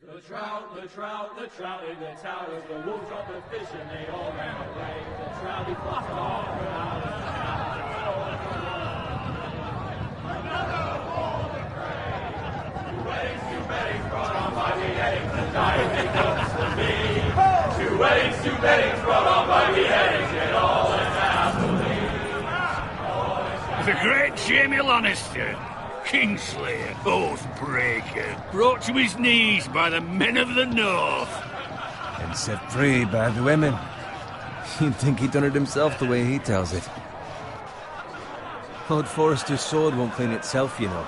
The trout in the towers, the wolves dropped the fish and they all ran away. The trout, he flopped off out of another bowl of prey. Two weddings brought on by beheadings, and dying they comes to me. Two weddings brought on by beheadings, and all is happily. The great Jamie Lannister, Kingslayer, Oathbreaker, brought to his knees by the men of the North. And set free by the women. You'd think he'd done it himself the way he tells it. Lord Forrester's sword won't clean itself, you know.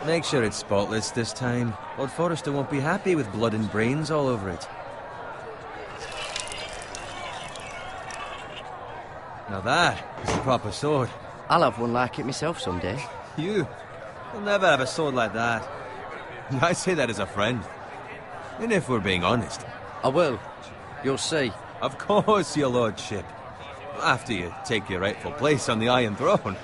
Make sure it's spotless this time. Lord Forrester won't be happy with blood and brains all over it. Now that is a proper sword. I'll have one like it myself someday. You'll never have a sword like that. And I say that as a friend. And if we're being honest. I will. You'll see. Of course, your lordship. After you take your rightful place on the Iron Throne.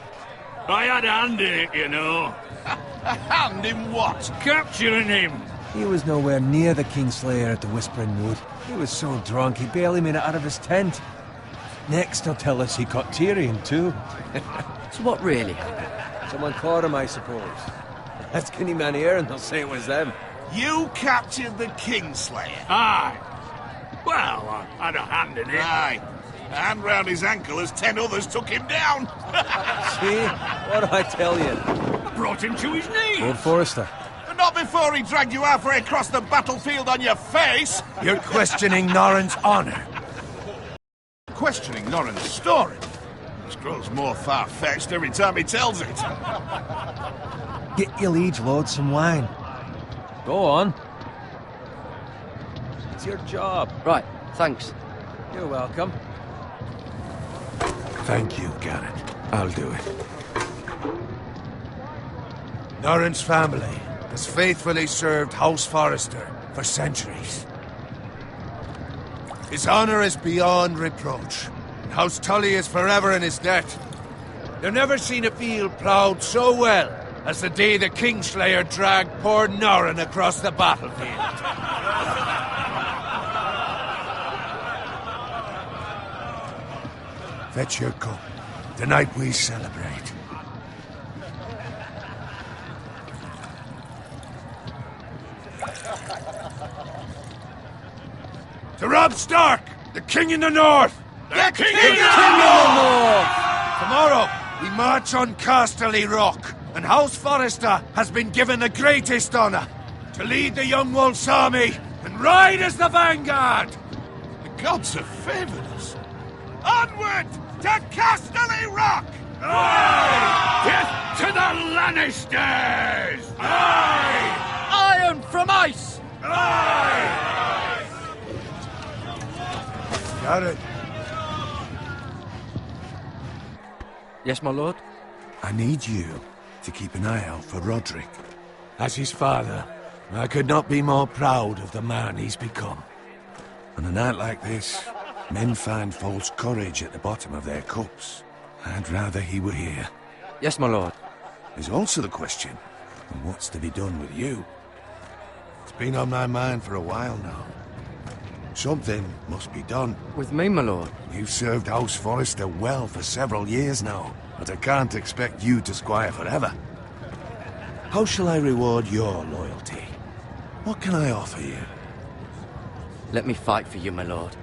I had a hand in it, you know. A hand in what? Capturing him. He was nowhere near the Kingslayer at the Whispering Wood. He was so drunk he barely made it out of his tent. Next he'll tell us he caught Tyrion too. So what really happened? Someone caught him, I suppose. Ask any man here and they'll say it was them. You captured the Kingslayer? Aye. Well, I had a hand in it. Aye. A hand round his ankle as 10 others took him down. See? What do I tell you? Brought him to his knees. Lord Forrester. But not before he dragged you halfway across the battlefield on your face. You're questioning Norrin's honor. Questioning Norrin's story. This grows more far-fetched every time he tells it. Get your liege lord some wine. Go on. It's your job. Right, thanks. You're welcome. Thank you, Garrett. I'll do it. Norrin's family has faithfully served House Forrester for centuries. His honor is beyond reproach. House Tully is forever in his debt. You've never seen a field ploughed so well as the day the Kingslayer dragged poor Norrin across the battlefield. Fetch your cup. Tonight we celebrate. To Robb Stark, the King in the North! The King in the North! Tomorrow, we march on Casterly Rock, and House Forrester has been given the greatest honor to lead the Young Wolf's army and ride as the vanguard! The gods have favored us. Onward to Casterly Rock! Aye! Death to the Lannisters! Aye! Iron from ice! Aye! Garrett, Yes, my lord? I need you to keep an eye out for Roderick. As his father, I could not be more proud of the man he's become. On a night like this, men find false courage at the bottom of their cups. I'd rather he were here. Yes, my lord. There's also the question of what's to be done with you. It's been on my mind for a while now. Something must be done. With me, my lord? You've served House Forrester well for several years now, but I can't expect you to squire forever. How shall I reward your loyalty? What can I offer you? Let me fight for you, my lord.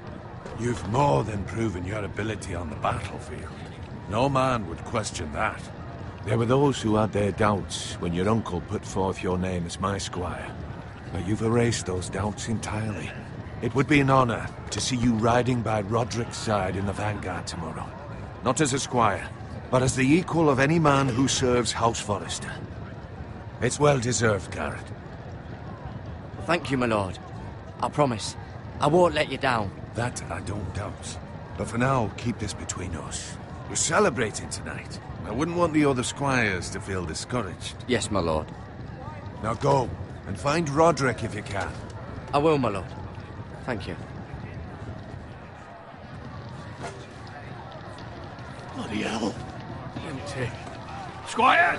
You've more than proven your ability on the battlefield. No man would question that. There were those who had their doubts when your uncle put forth your name as my squire. But you've erased those doubts entirely. It would be an honor to see you riding by Roderick's side in the vanguard tomorrow. Not as a squire, but as the equal of any man who serves House Forrester. It's well deserved, Garrett. Thank you, my lord. I promise. I won't let you down. That I don't doubt. But for now, keep this between us. We're celebrating tonight. I wouldn't want the other squires to feel discouraged. Yes, my lord. Now go, and find Roderick if you can. I will, my lord. Thank you. Bloody hell. pity. Squire,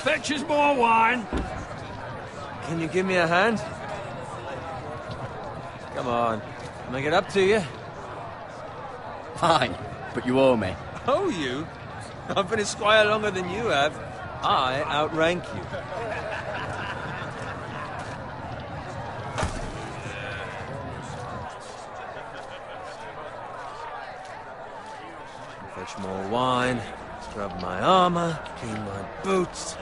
fetch us more wine. Can you give me a hand? Come on. Can I get up to you? Fine, but you owe me. Oh, you? I've been a squire longer than you have. I outrank you. Fetch more wine, scrub my armor, clean my boots.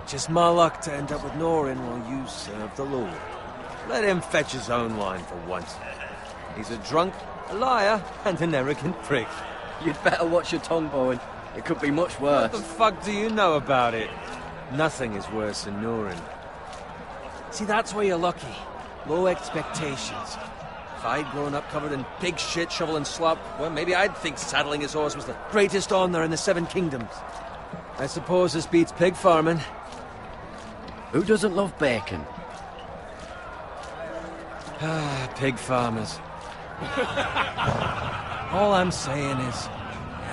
Just my luck to end up with Norin while you serve the Lord. Let him fetch his own wine for once. He's a drunk, a liar, and an arrogant prick. You'd better watch your tongue, Bowen. It could be much worse. What the fuck do you know about it? Nothing is worse than Norin. See, that's where you're lucky. Low expectations. If I'd grown up covered in pig shit, shovel and slop, well, maybe I'd think saddling his horse was the greatest honor in the Seven Kingdoms. I suppose this beats pig farming. Who doesn't love bacon? Ah, pig farmers. All I'm saying is,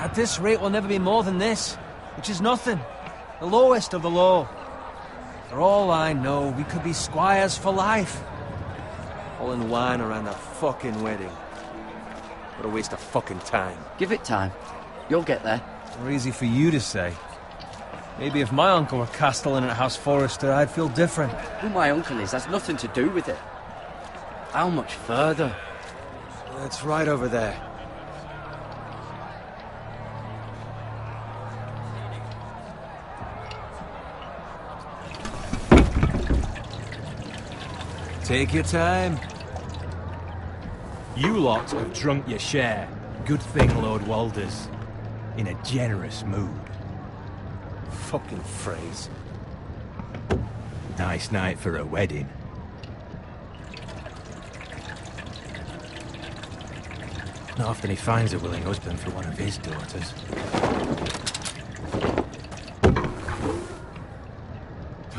at this rate we'll never be more than this, which is nothing. The lowest of the low. For all I know, we could be squires for life. All in wine around a fucking wedding. What a waste of fucking time. Give it time. You'll get there. More easy for you to say. Maybe if my uncle were castellan at House Forrester, I'd feel different. Who my uncle is has nothing to do with it. How much further? It's right over there. Take your time. You lot have drunk your share. Good thing Lord Walder's in a generous mood. Fucking phrase. Nice night for a wedding. Not often he finds a willing husband for one of his daughters.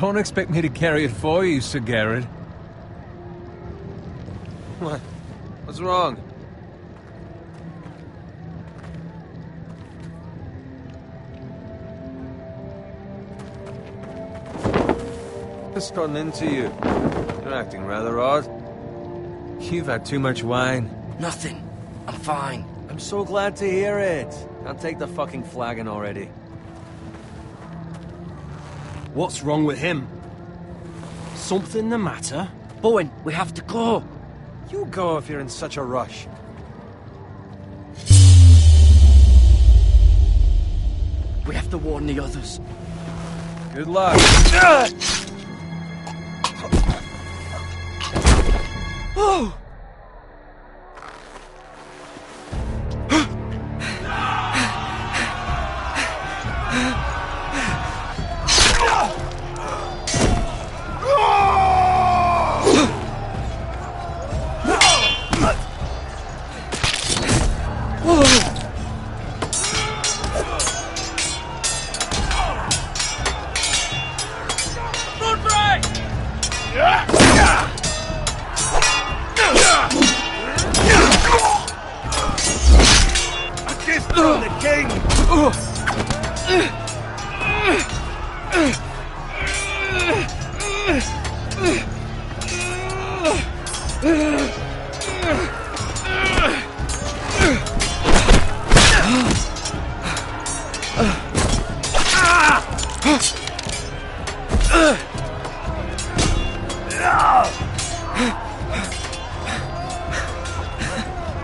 Don't expect me to carry it for you, Sir Garrett. What? What's wrong? Just gotten into you. You're acting rather odd. You've had too much wine. Nothing. I'm fine. I'm so glad to hear it. I'll take the fucking flagon already. What's wrong with him? Something the matter? Bowen, we have to go. You go if you're in such a rush. We have to warn the others. Good luck. Oh!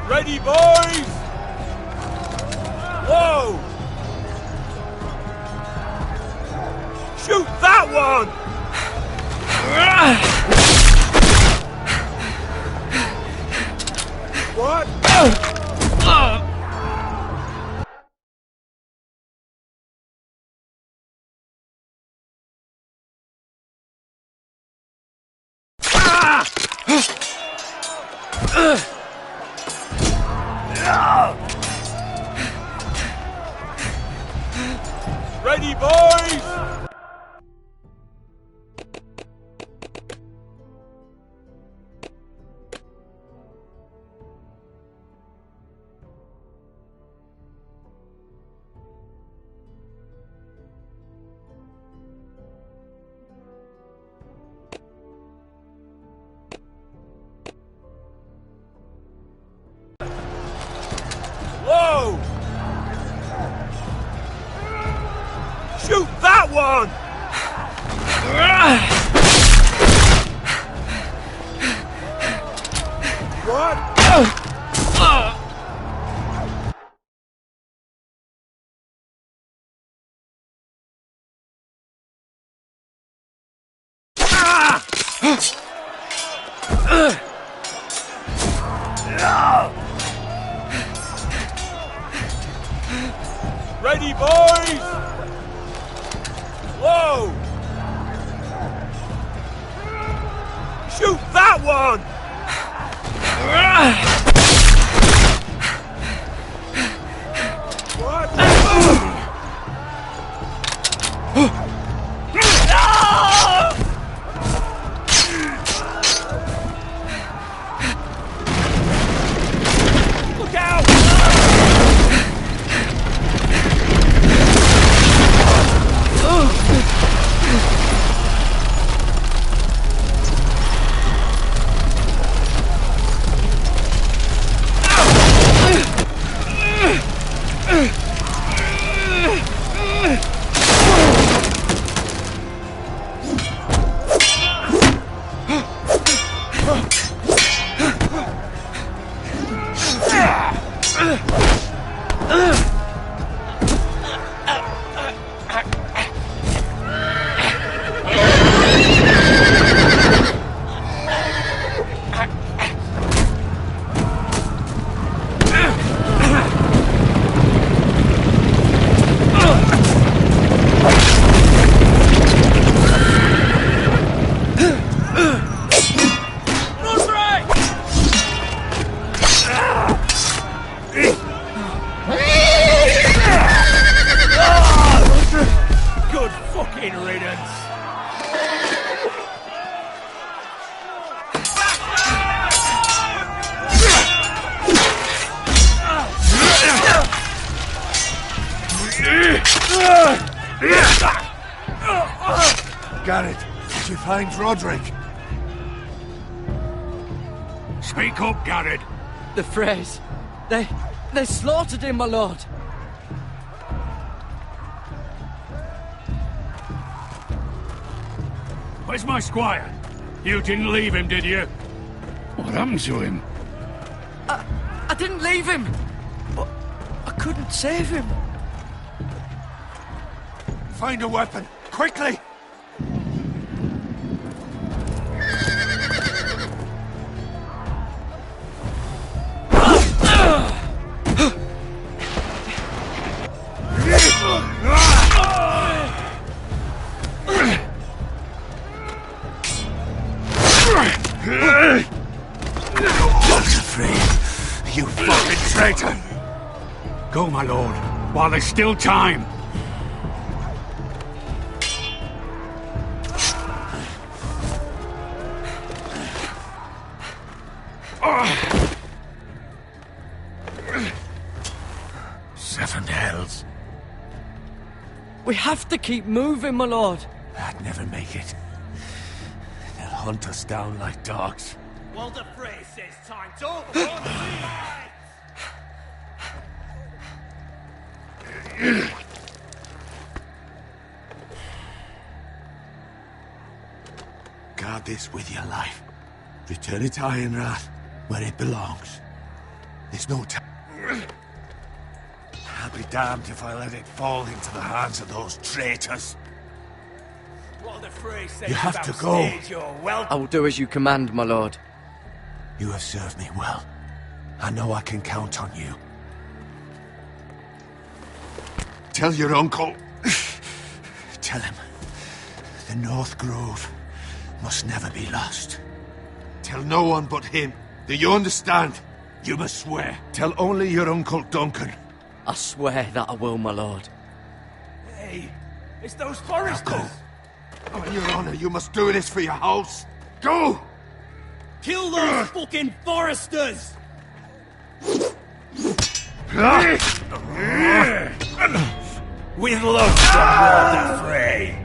Ready, boys! Whoa! Shoot that one! What? Ready, boys! one! Ready, boys! Whoa! Shoot that one! Look out! Good fucking riddance! Garrett, did you find Roderick? Speak up, Garrett. The Freys. They slaughtered him, my lord. Where's my squire? You didn't leave him, did you? What happened to him? I didn't leave him. But I couldn't save him. Find a weapon, quickly! You fucking traitor! Go, my lord, while there's still time. Seven hells. We have to keep moving, my lord. I'd never make it. They'll hunt us down like dogs. Walder Frey says time's over. Guard this with your life. Return it to Ironrath, where it belongs. There's no time. I'll be damned if I let it fall into the hands of those traitors. Walder Frey says You have to go. You're welcome. I will do as you command, my lord. You have served me well. I know I can count on you. Tell your uncle. Tell him. The North Grove must never be lost. Tell no one but him. Do you understand? You must swear. Tell only your Uncle Duncan. I swear that I will, my lord. Hey, it's those foresters. Go. On your honor, you must do this for your house. Go! Kill those fucking foresters! With love from Walder Frey.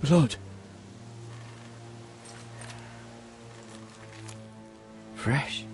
Blood. Fresh.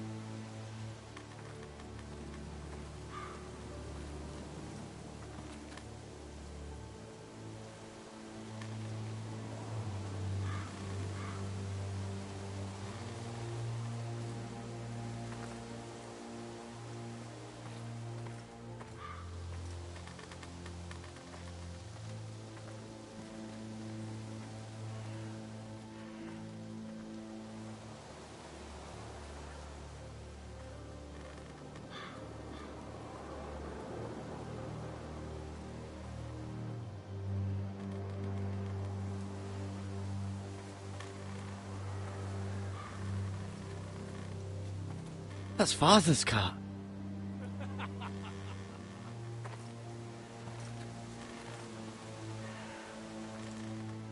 That's Father's car.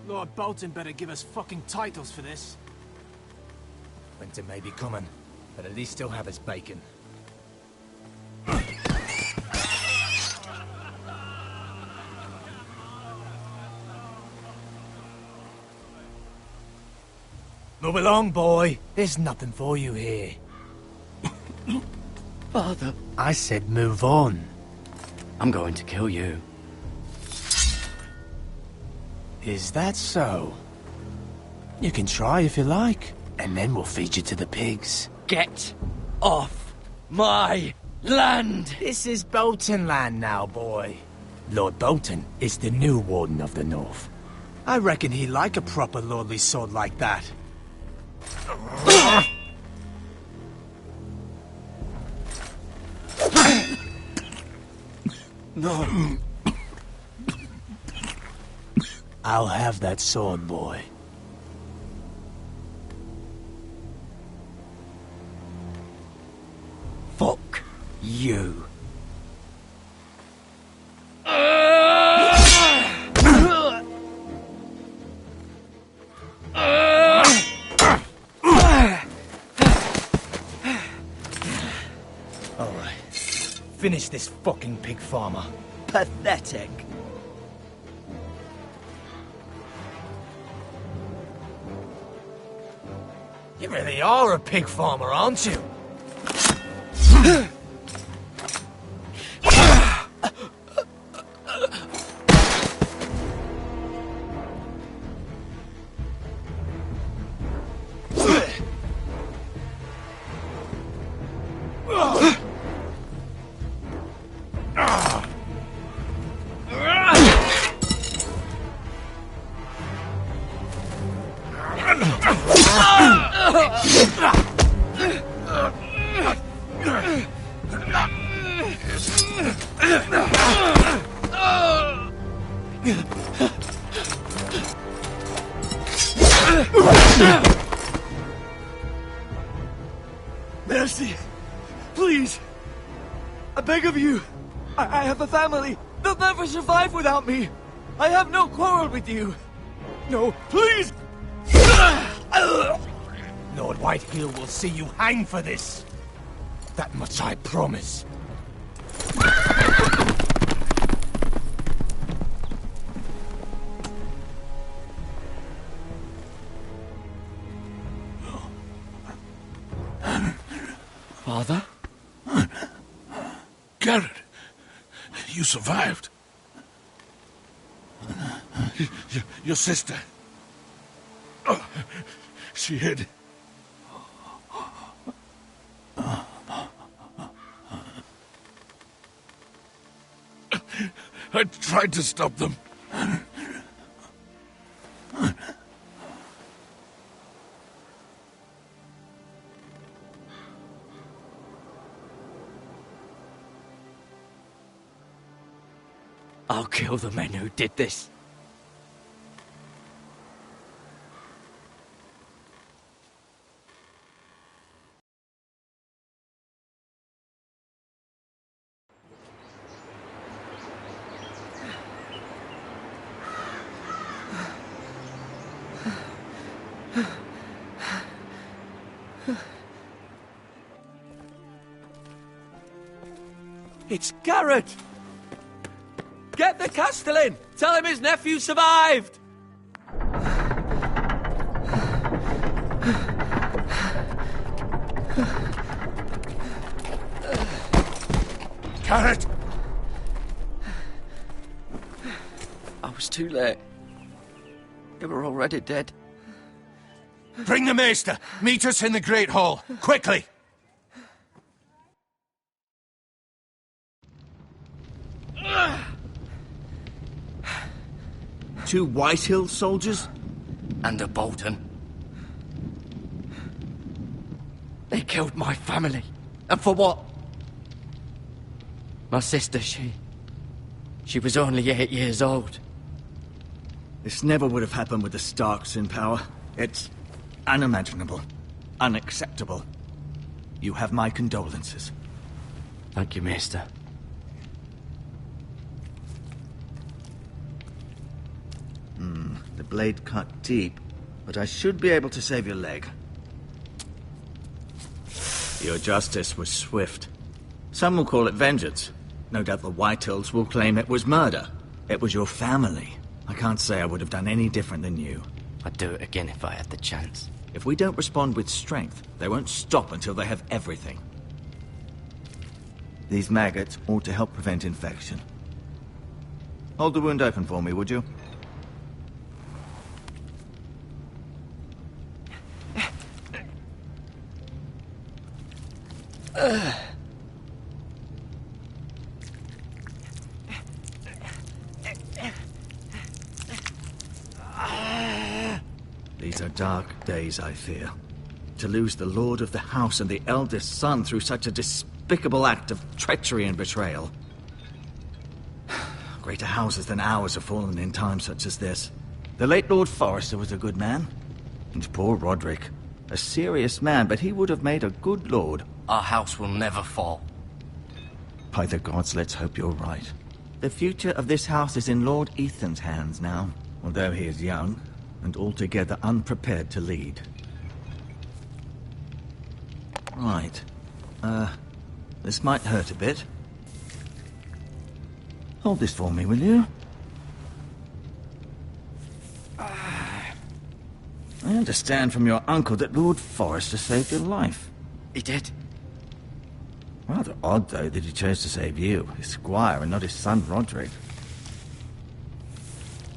Lord Bolton better give us fucking titles for this. Winter may be coming, but at least he'll have his bacon. Move along, boy. There's nothing for you here. Father, I said move on. I'm going to kill you. Is that so? You can try if you like, and then we'll feed you to the pigs. Get off my land! This is Bolton land now, boy. Lord Bolton is the new Warden of the North. I reckon he'd like a proper lordly sword like that. No. I'll have that sword, boy. Fuck you. Alright. Finish this fucking pig farmer. Pathetic. You really are a pig farmer, aren't you? Mercy! Please! I beg of you! I have a family! They'll never survive without me! I have no quarrel with you! No, please! Lord Whitehill will see you hang for this. That much I promise. Father? Garrett, you survived. Your sister. Oh, she hid. I tried to stop them. I'll kill the men who did this. It's Garrett! Get the Castellan! Tell him his nephew survived! Carrot! I was too late. They were already dead. Bring the maester! Meet us in the Great Hall! Quickly! Two Whitehill soldiers? And a Bolton. They killed my family. And for what? My sister, she was only 8 years old. This never would have happened with the Starks in power. It's unimaginable. Unacceptable. You have my condolences. Thank you, Maester. The blade cut deep, but I should be able to save your leg. Your justice was swift. Some will call it vengeance. No doubt the Whitehills will claim it was murder. It was your family. I can't say I would have done any different than you. I'd do it again if I had the chance. If we don't respond with strength, they won't stop until they have everything. These maggots ought to help prevent infection. Hold the wound open for me, would you? These are dark days, I fear. To lose the lord of the house and the eldest son through such a despicable act of treachery and betrayal. Greater houses than ours have fallen in times such as this. The late Lord Forrester was a good man. And poor Roderick. A serious man, but he would have made a good lord. Our house will never fall. By the gods, let's hope you're right. The future of this house is in Lord Ethan's hands now, although he is young and altogether unprepared to lead. Right. This might hurt a bit. Hold this for me, will you? I understand from your uncle that Lord Forrester saved your life. He did. Rather odd, though, that he chose to save you, his squire, and not his son Roderick.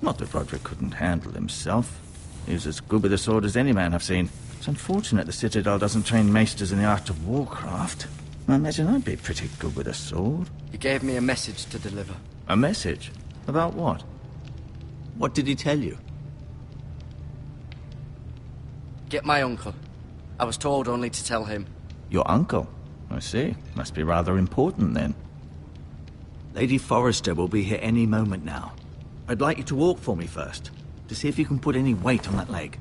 Not that Roderick couldn't handle himself. He was as good with a sword as any man I've seen. It's unfortunate the Citadel doesn't train maesters in the art of warcraft. I imagine I'd be pretty good with a sword. He gave me a message to deliver. A message? About what? What did he tell you? Get my uncle. I was told only to tell him. Your uncle? I see. Must be rather important, then. Lady Forrester will be here any moment now. I'd like you to walk for me first, to see if you can put any weight on that leg.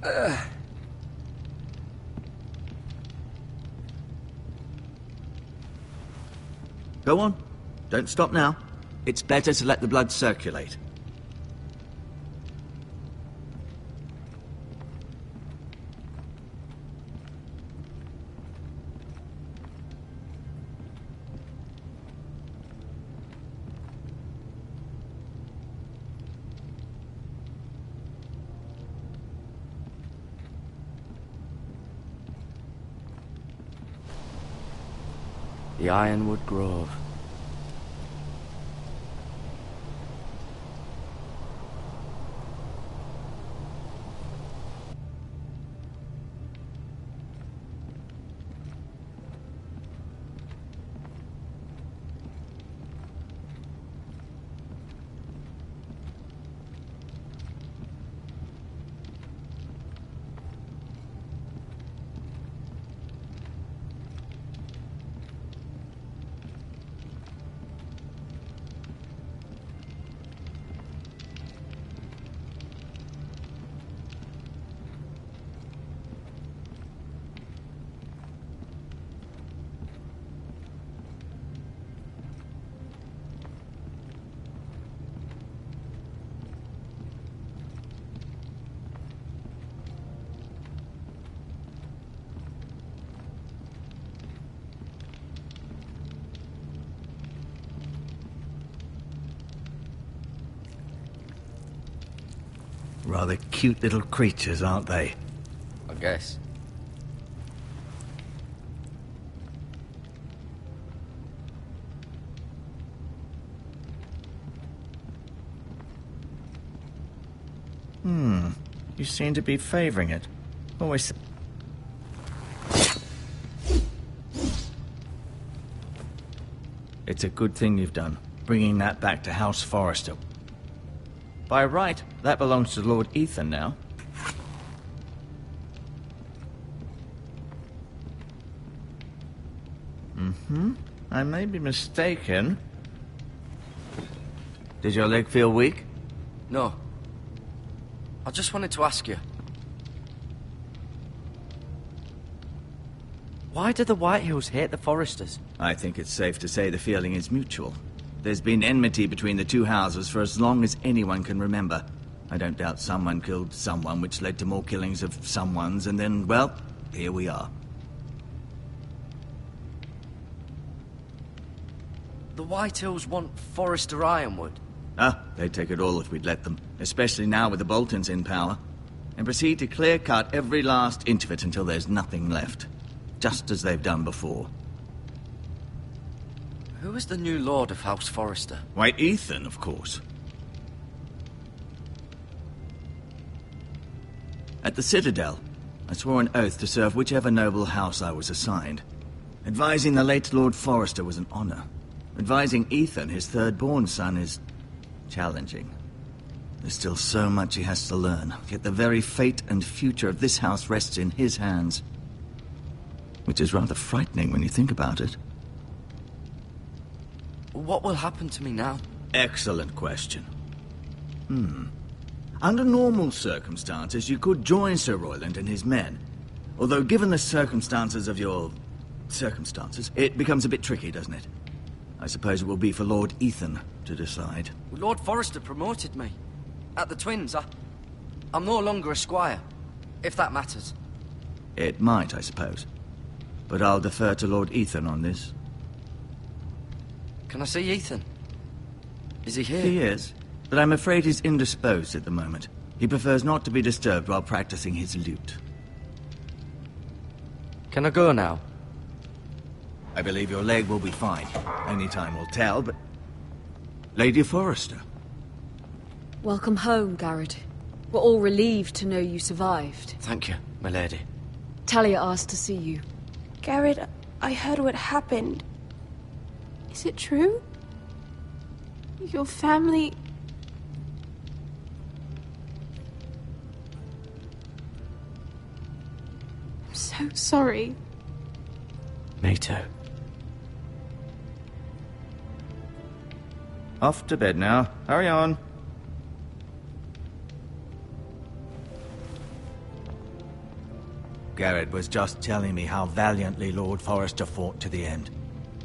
Go on. Don't stop now. It's better to let the blood circulate. The Ironwood Grove. Rather cute little creatures, aren't they? I guess. You seem to be favoring it. Always... It's a good thing you've done, bringing that back to House Forrester. By right, that belongs to Lord Ethan now. I may be mistaken. Did your leg feel weak? No. I just wanted to ask you. Why do the Whitehills hate the Forresters? I think it's safe to say the feeling is mutual. There's been enmity between the two houses for as long as anyone can remember. I don't doubt someone killed someone, which led to more killings of someones, and then, well, here we are. The Whitehills want Forrester Ironwood. Ah, they'd take it all if we'd let them, especially now with the Boltons in power, and proceed to clear-cut every last inch of it until there's nothing left, just as they've done before. Who is the new Lord of House Forrester? Why, Ethan, of course. At the Citadel, I swore an oath to serve whichever noble house I was assigned. Advising the late Lord Forrester was an honor. Advising Ethan, his third-born son, is challenging. There's still so much he has to learn, yet the very fate and future of this house rests in his hands. Which is rather frightening when you think about it. What will happen to me now? Excellent question. Under normal circumstances, you could join Sir Royland and his men. Although given the circumstances of your... circumstances, it becomes a bit tricky, doesn't it? I suppose it will be for Lord Ethan to decide. Lord Forrester promoted me. At the Twins, I'm no longer a squire, if that matters. It might, I suppose. But I'll defer to Lord Ethan on this. Can I see Ethan? Is he here? He is, but I'm afraid he's indisposed at the moment. He prefers not to be disturbed while practicing his lute. Can I go now? I believe your leg will be fine. Only time will tell, but... Lady Forrester. Welcome home, Garrett. We're all relieved to know you survived. Thank you, my lady. Talia asked to see you. Garrett, I heard what happened. Is it true? Your family... I'm so sorry. Me too. Off to bed now. Hurry on. Garrett was just telling me how valiantly Lord Forrester fought to the end,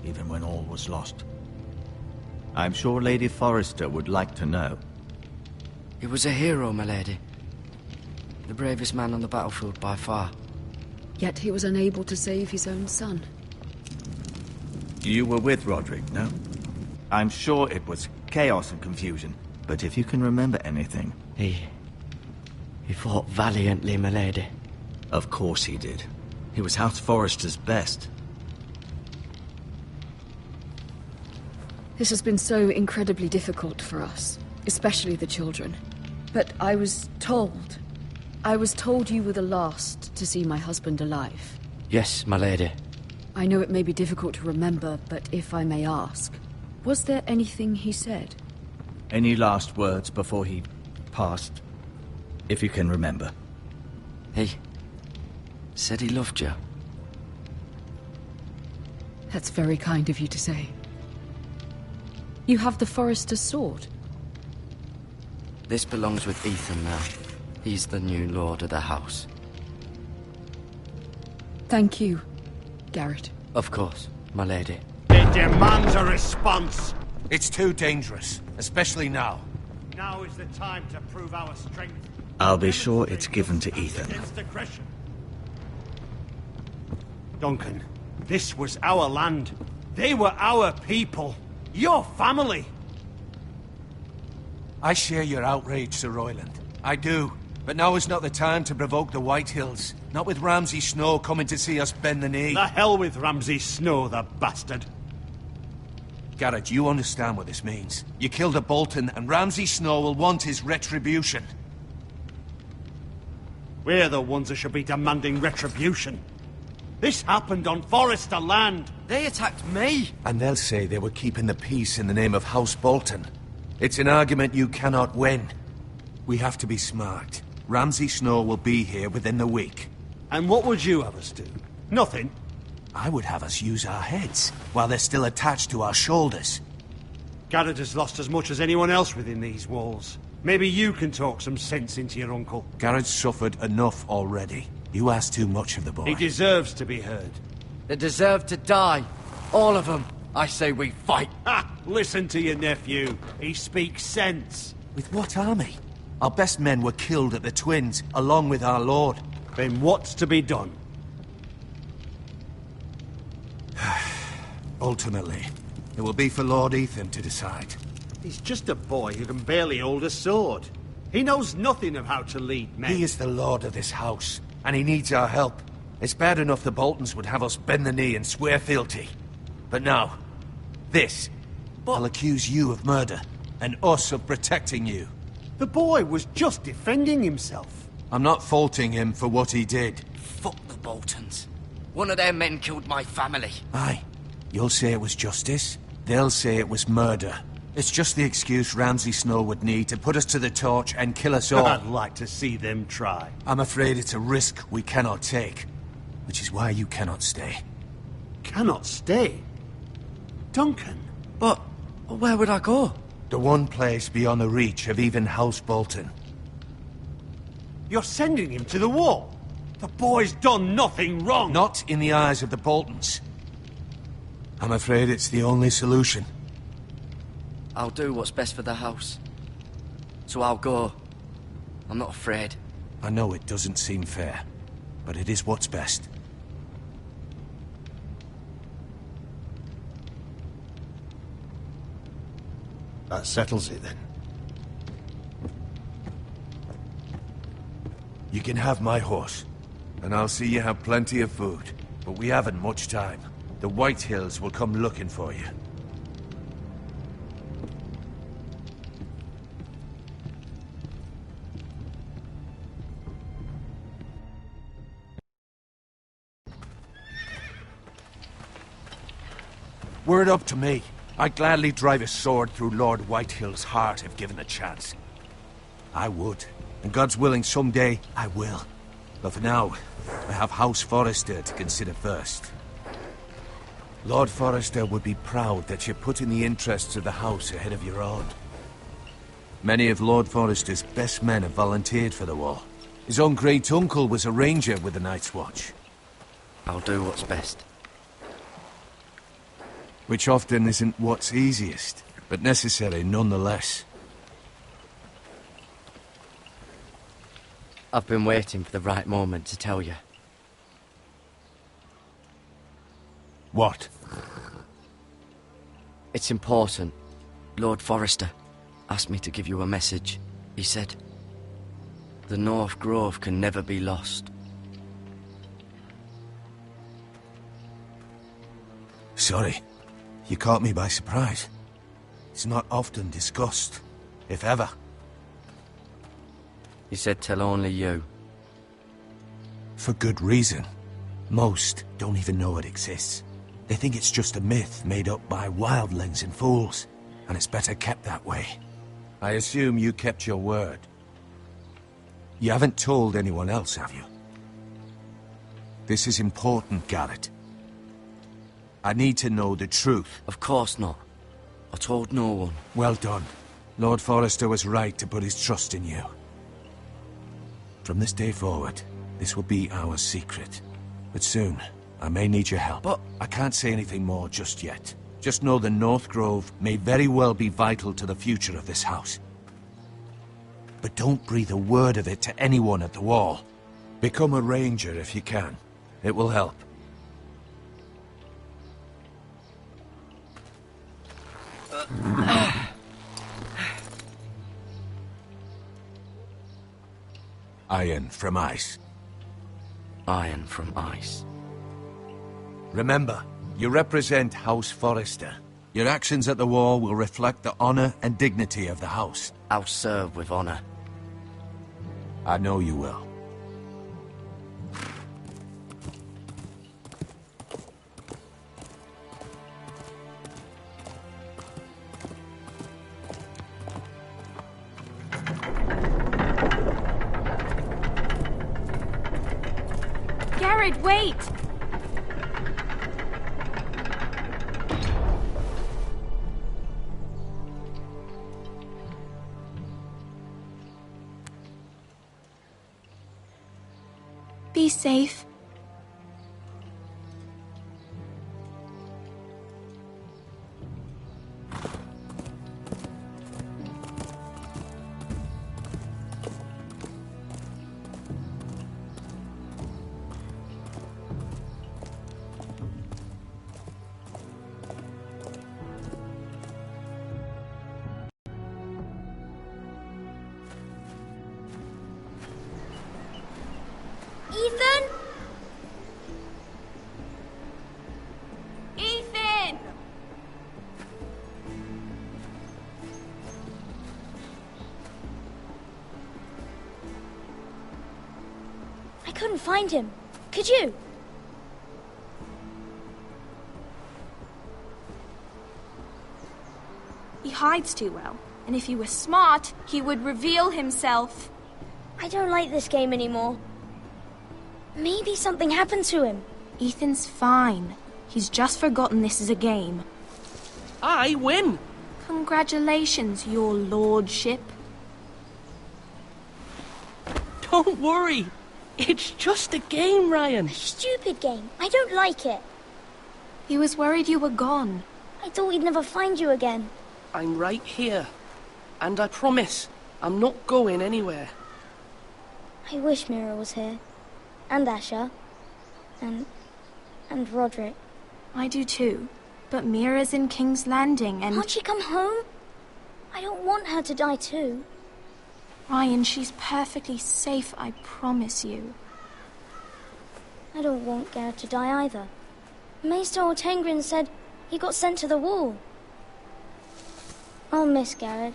even when all was lost. I'm sure Lady Forrester would like to know. He was a hero, my lady. The bravest man on the battlefield by far. Yet he was unable to save his own son. You were with Roderick, no? I'm sure it was chaos and confusion, but if you can remember anything... He fought valiantly, my lady. Of course he did. He was House Forrester's best. This has been so incredibly difficult for us, especially the children. But I was told you were the last to see my husband alive. Yes, my lady. I know it may be difficult to remember, but if I may ask, was there anything he said? Any last words before he passed? If you can remember. He said he loved you. That's very kind of you to say. You have the Forrester's sword. This belongs with Ethan now. He's the new lord of the house. Thank you, Garrett. Of course, my lady. It demands a response. It's too dangerous, especially now. Now is the time to prove our strength. I'll be sure it's given to Ethan. Against aggression. Duncan, this was our land. They were our people. Your family. I share your outrage, Sir Royland. I do. But now is not the time to provoke the Whitehills. Not with Ramsay Snow coming to see us bend the knee. The hell with Ramsay Snow, the bastard. Garrett, you understand what this means. You killed a Bolton, and Ramsay Snow will want his retribution. We're the ones who should be demanding retribution. This happened on Forrester land. They attacked me. And they'll say they were keeping the peace in the name of House Bolton. It's an argument you cannot win. We have to be smart. Ramsay Snow will be here within the week. And what would you have us do? Nothing. I would have us use our heads, while they're still attached to our shoulders. Garrett has lost as much as anyone else within these walls. Maybe you can talk some sense into your uncle. Garrett's suffered enough already. You ask too much of the boy. He deserves to be heard. They deserve to die. All of them. I say we fight. Ha! Listen to your nephew. He speaks sense. With what army? Our best men were killed at the Twins, along with our lord. Then what's to be done? Ultimately, it will be for Lord Ethan to decide. He's just a boy who can barely hold a sword. He knows nothing of how to lead men. He is the lord of this house, and he needs our help. It's bad enough the Boltons would have us bend the knee and swear fealty. But now, this. I'll accuse you of murder, and us of protecting you. The boy was just defending himself. I'm not faulting him for what he did. Fuck the Boltons. One of their men killed my family. Aye. You'll say it was justice. They'll say it was murder. It's just the excuse Ramsay Snow would need to put us to the torch and kill us all. I'd like to see them try. I'm afraid it's a risk we cannot take. Which is why you cannot stay. Cannot stay? Duncan? But where would I go? The one place beyond the reach of even House Bolton. You're sending him to the wall? The boy's done nothing wrong! Not in the eyes of the Boltons. I'm afraid it's the only solution. I'll do what's best for the house. So I'll go. I'm not afraid. I know it doesn't seem fair, but it is what's best. That settles it, then. You can have my horse, and I'll see you have plenty of food. But we haven't much time. The White Hills will come looking for you. Were it up to me, I'd gladly drive a sword through Lord Whitehill's heart if given the chance. I would. And God's willing, someday I will. But for now, I have House Forrester to consider first. Lord Forrester would be proud that you're putting the interests of the house ahead of your own. Many of Lord Forrester's best men have volunteered for the war. His own great-uncle was a ranger with the Night's Watch. I'll do what's best. Which often isn't what's easiest, but necessary nonetheless. I've been waiting for the right moment to tell you. What? It's important. Lord Forrester asked me to give you a message. He said, the North Grove can never be lost. Sorry. You caught me by surprise. It's not often discussed, if ever. He said tell only you. For good reason. Most don't even know it exists. They think it's just a myth made up by wildlings and fools, and it's better kept that way. I assume you kept your word. You haven't told anyone else, have you? This is important, Garrett. I need to know the truth. Of course not. I told no one. Well done. Lord Forrester was right to put his trust in you. From this day forward, this will be our secret. But soon, I may need your help. But I can't say anything more just yet. Just know the North Grove may very well be vital to the future of this house. But don't breathe a word of it to anyone at the wall. Become a ranger if you can. It will help. Iron from ice. Iron from ice. Remember, you represent House Forrester. Your actions at the wall will reflect the honor and dignity of the house. I'll serve with honor. I know you will. Garrett, wait! Be safe. Ethan? Ethan! I couldn't find him. Could you? He hides too well, and if he were smart, he would reveal himself. I don't like this game anymore. Maybe something happened to him. Ethan's fine. He's just forgotten this is a game. I win! Congratulations, your lordship. Don't worry. It's just a game, Ryan. Stupid game. I don't like it. He was worried you were gone. I thought we'd never find you again. I'm right here. And I promise, I'm not going anywhere. I wish Mira was here. And Asher. And Roderick. I do too. But Mira's in King's Landing and... Can't she come home? I don't want her to die too. Ryan, she's perfectly safe, I promise you. I don't want Garrett to die either. Maester Ortengrin said he got sent to the wall. I'll miss Garrett.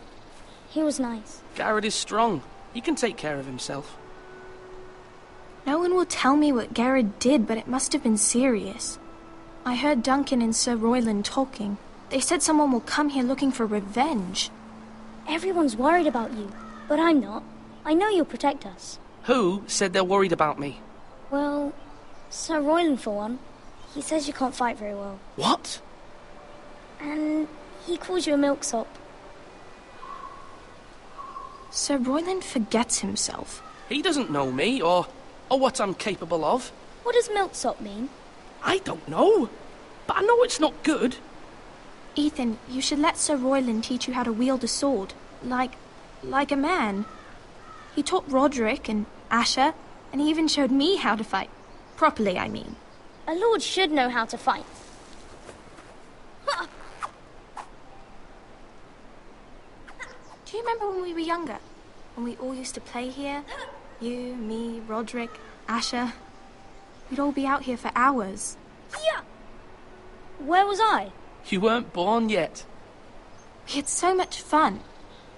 He was nice. Garrett is strong. He can take care of himself. No one will tell me what Garrett did, but it must have been serious. I heard Duncan and Sir Royland talking. They said someone will come here looking for revenge. Everyone's worried about you, but I'm not. I know you'll protect us. Who said they're worried about me? Well, Sir Royland for one. He says you can't fight very well. What? And he calls you a milksop. Sir Royland forgets himself. He doesn't know me, or what I'm capable of. What does milksop mean? I don't know, but I know it's not good. Ethan, you should let Sir Royland teach you how to wield a sword. Like a man. He taught Roderick and Asher, and he even showed me how to fight. Properly, I mean. A lord should know how to fight. Do you remember when we were younger? When we all used to play here? You, me, Roderick, Asher. We'd all be out here for hours. Yeah. Where was I? You weren't born yet. We had so much fun.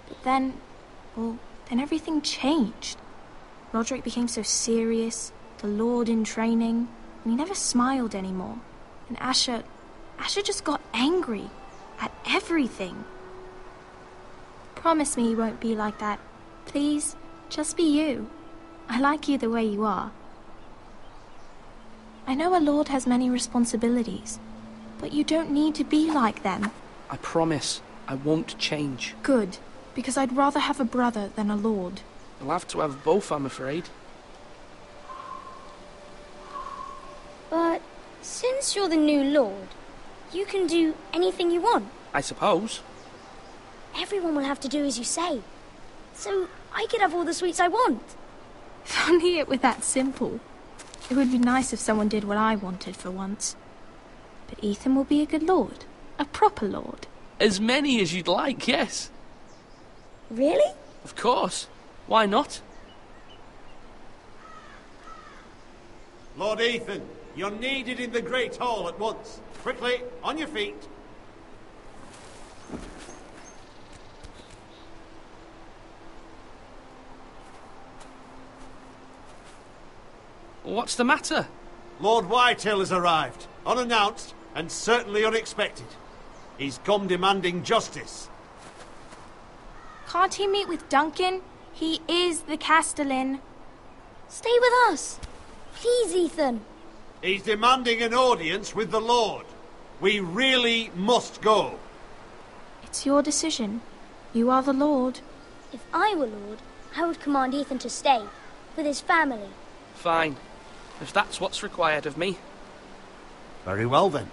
But then everything changed. Roderick became so serious, the Lord in training, and he never smiled anymore. And Asher just got angry at everything. Promise me you won't be like that. Please, just be you. I like you the way you are. I know a lord has many responsibilities, but you don't need to be like them. I promise I won't change. Good, because I'd rather have a brother than a lord. I'll have to have both, I'm afraid. But since you're the new lord, you can do anything you want. I suppose. Everyone will have to do as you say. So I could have all the sweets I want. If only it were that simple. It would be nice if someone did what I wanted for once. But Ethan will be a good lord. A proper lord. As many as you'd like, yes. Really? Of course. Why not? Lord Ethan, you're needed in the Great Hall at once. Quickly, on your feet. What's the matter? Lord Whitetail has arrived, unannounced and certainly unexpected. He's come demanding justice. Can't he meet with Duncan? He is the Castellan. Stay with us. Please, Ethan. He's demanding an audience with the Lord. We really must go. It's your decision. You are the Lord. If I were Lord, I would command Ethan to stay, with his family. Fine. If that's what's required of me. Very well then.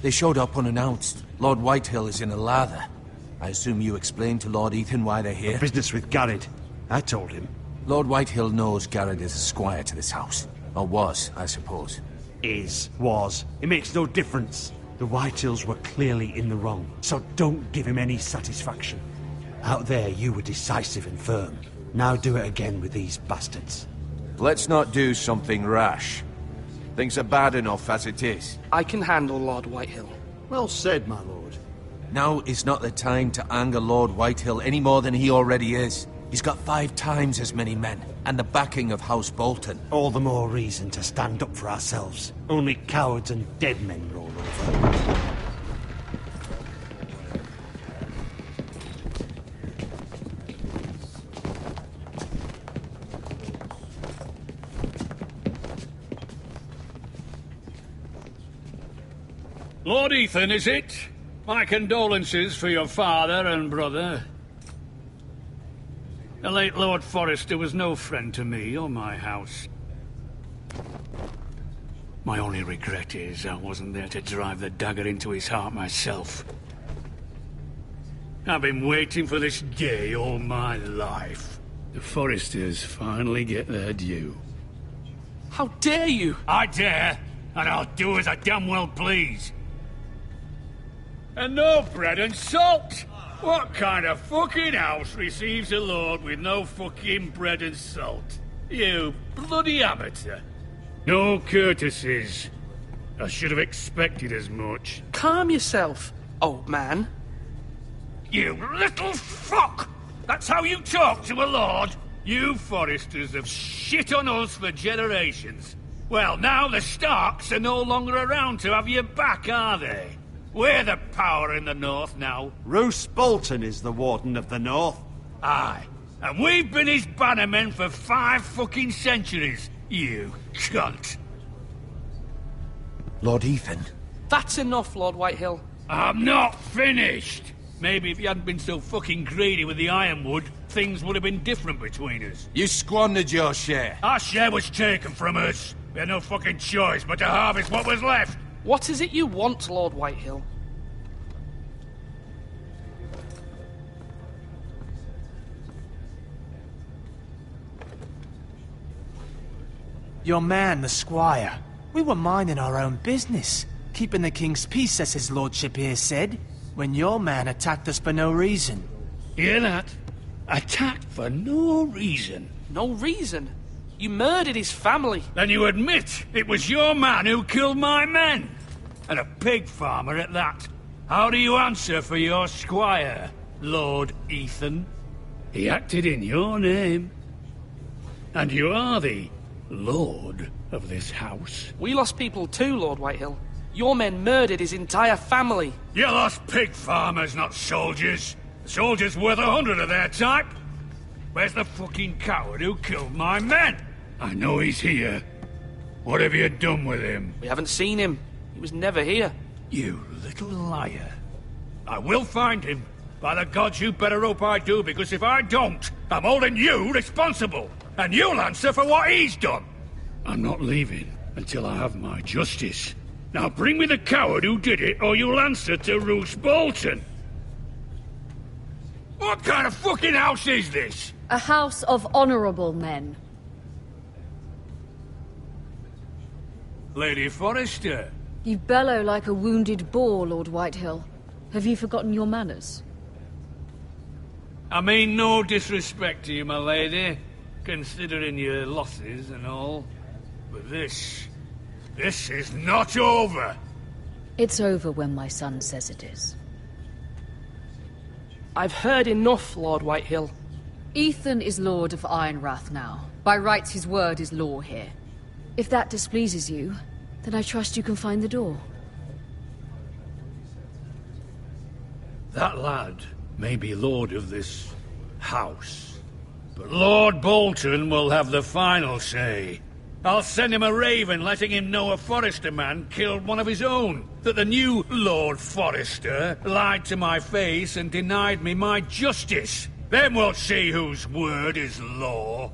They showed up unannounced. Lord Whitehill is in a lather. I assume you explained to Lord Ethan why they're here? Business with Garrett. I told him. Lord Whitehill knows Garrett is a squire to this house. Or was, I suppose. Was. It makes no difference. The Whitehills were clearly in the wrong, so don't give him any satisfaction. Out there, you were decisive and firm. Now do it again with these bastards. Let's not do something rash. Things are bad enough as it is. I can handle Lord Whitehill. Well said, my lord. Now is not the time to anger Lord Whitehill any more than he already is. He's got 5 times as many men, and the backing of House Bolton. All the more reason to stand up for ourselves. Only cowards and dead men roll over. Lord Ethan, is it? My condolences for your father and brother. The late Lord Forrester was no friend to me or my house. My only regret is I wasn't there to drive the dagger into his heart myself. I've been waiting for this day all my life. The Forresters finally get their due. How dare you? I dare, and I'll do as I damn well please. And no bread and salt! What kind of fucking house receives a lord with no fucking bread and salt? You bloody amateur. No courtesies. I should have expected as much. Calm yourself, old man. You little fuck! That's how you talk to a lord? You Forresters have shit on us for generations. Well, now the Starks are no longer around to have your back, are they? We're the power in the north now. Roose Bolton is the Warden of the North. Aye. And we've been his bannermen for 5 fucking centuries, you cunt. Lord Ethan. That's enough, Lord Whitehill. I'm not finished. Maybe if you hadn't been so fucking greedy with the ironwood, things would have been different between us. You squandered your share. Our share was taken from us. We had no fucking choice but to harvest what was left. What is it you want, Lord Whitehill? Your man, the squire. We were minding our own business, keeping the king's peace, as his lordship here said, when your man attacked us for no reason. Hear that? Attacked for no reason. No reason? You murdered his family. Then you admit it was your man who killed my men. And a pig farmer at that. How do you answer for your squire, Lord Ethan? He acted in your name. And you are the lord of this house. We lost people too, Lord Whitehill. Your men murdered his entire family. You lost pig farmers, not soldiers. Soldiers worth 100 of their type. Where's the fucking coward who killed my men? I know he's here. What have you done with him? We haven't seen him. He was never here. You little liar. I will find him. By the gods, you better hope I do, because if I don't, I'm holding you responsible. And you'll answer for what he's done. I'm not leaving until I have my justice. Now bring me the coward who did it, or you'll answer to Roose Bolton. What kind of fucking house is this? A house of honorable men. Lady Forrester. You bellow like a wounded boar, Lord Whitehill. Have you forgotten your manners? I mean no disrespect to you, my lady, considering your losses and all. But this is not over. It's over when my son says it is. I've heard enough, Lord Whitehill. Ethan is Lord of Ironrath now. By rights, his word is law here. If that displeases you, then I trust you can find the door. That lad may be lord of this house, but Lord Bolton will have the final say. I'll send him a raven letting him know a Forrester man killed one of his own, that the new Lord Forrester lied to my face and denied me my justice. Then we'll see whose word is law.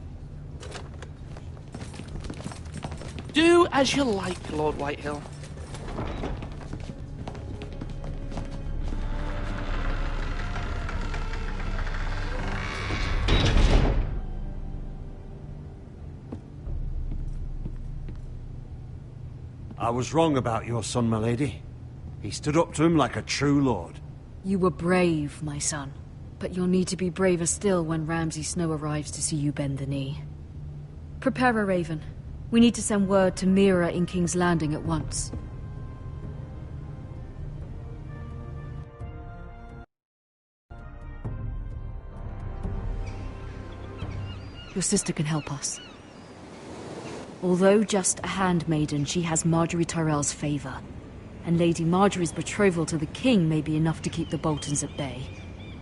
Do as you like, Lord Whitehill. I was wrong about your son, my lady. He stood up to him like a true lord. You were brave, my son. But you'll need to be braver still when Ramsay Snow arrives to see you bend the knee. Prepare a raven. We need to send word to Mira in King's Landing at once. Your sister can help us. Although just a handmaiden, she has Marjorie Tyrell's favor. And Lady Marjorie's betrothal to the king may be enough to keep the Boltons at bay.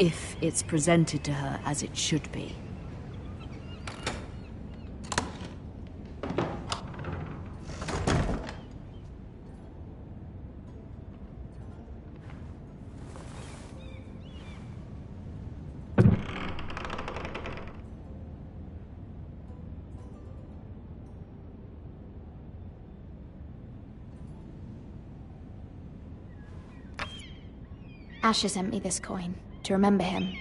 If it's presented to her as it should be. Asher sent me this coin to remember him.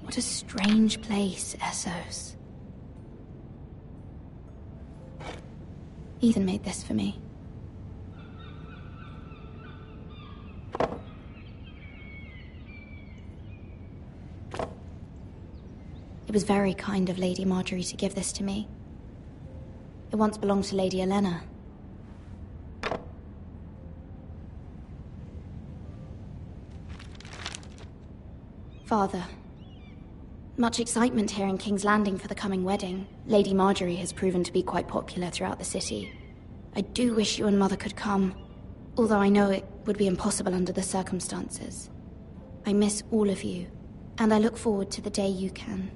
What a strange place, Essos. Ethan made this for me. It was very kind of Lady Marjorie to give this to me. It once belonged to Lady Elena. Father, much excitement here in King's Landing for the coming wedding. Lady Marjorie has proven to be quite popular throughout the city. I do wish you and Mother could come, although I know it would be impossible under the circumstances. I miss all of you, and I look forward to the day you can.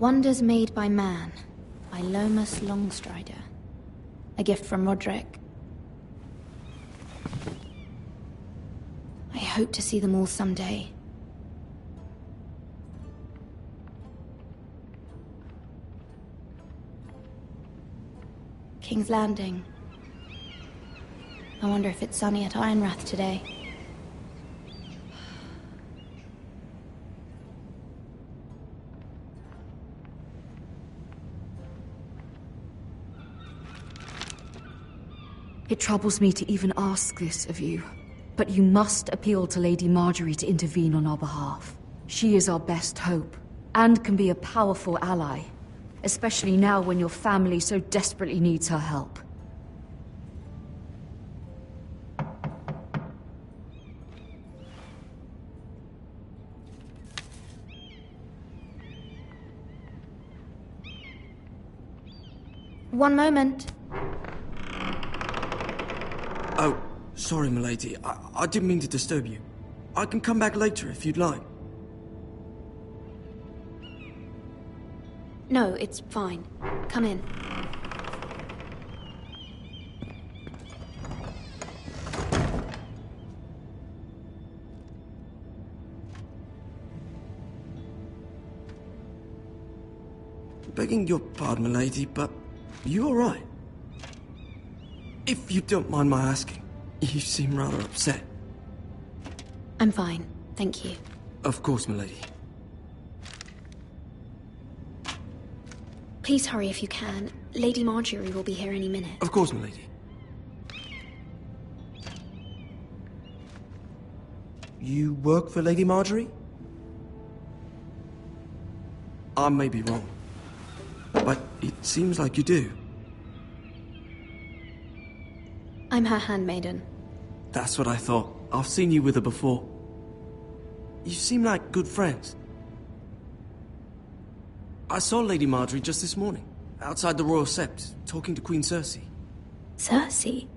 Wonders Made by Man, by Lomas Longstrider. A gift from Roderick. I hope to see them all someday. King's Landing. I wonder if it's sunny at Ironrath today. It troubles me to even ask this of you, but you must appeal to Lady Marjorie to intervene on our behalf. She is our best hope, and can be a powerful ally, especially now when your family so desperately needs her help. One moment. Oh, sorry, milady. I didn't mean to disturb you. I can come back later if you'd like. No, it's fine. Come in. Begging your pardon, milady, but you all right? If you don't mind my asking, you seem rather upset. I'm fine, thank you. Of course, milady. Please hurry if you can. Lady Marjorie will be here any minute. Of course, milady. You work for Lady Marjorie? I may be wrong, but it seems like you do. I'm her handmaiden. That's what I thought. I've seen you with her before. You seem like good friends. I saw Lady Marjorie just this morning, outside the Royal Sept, talking to Queen Cersei. Cersei?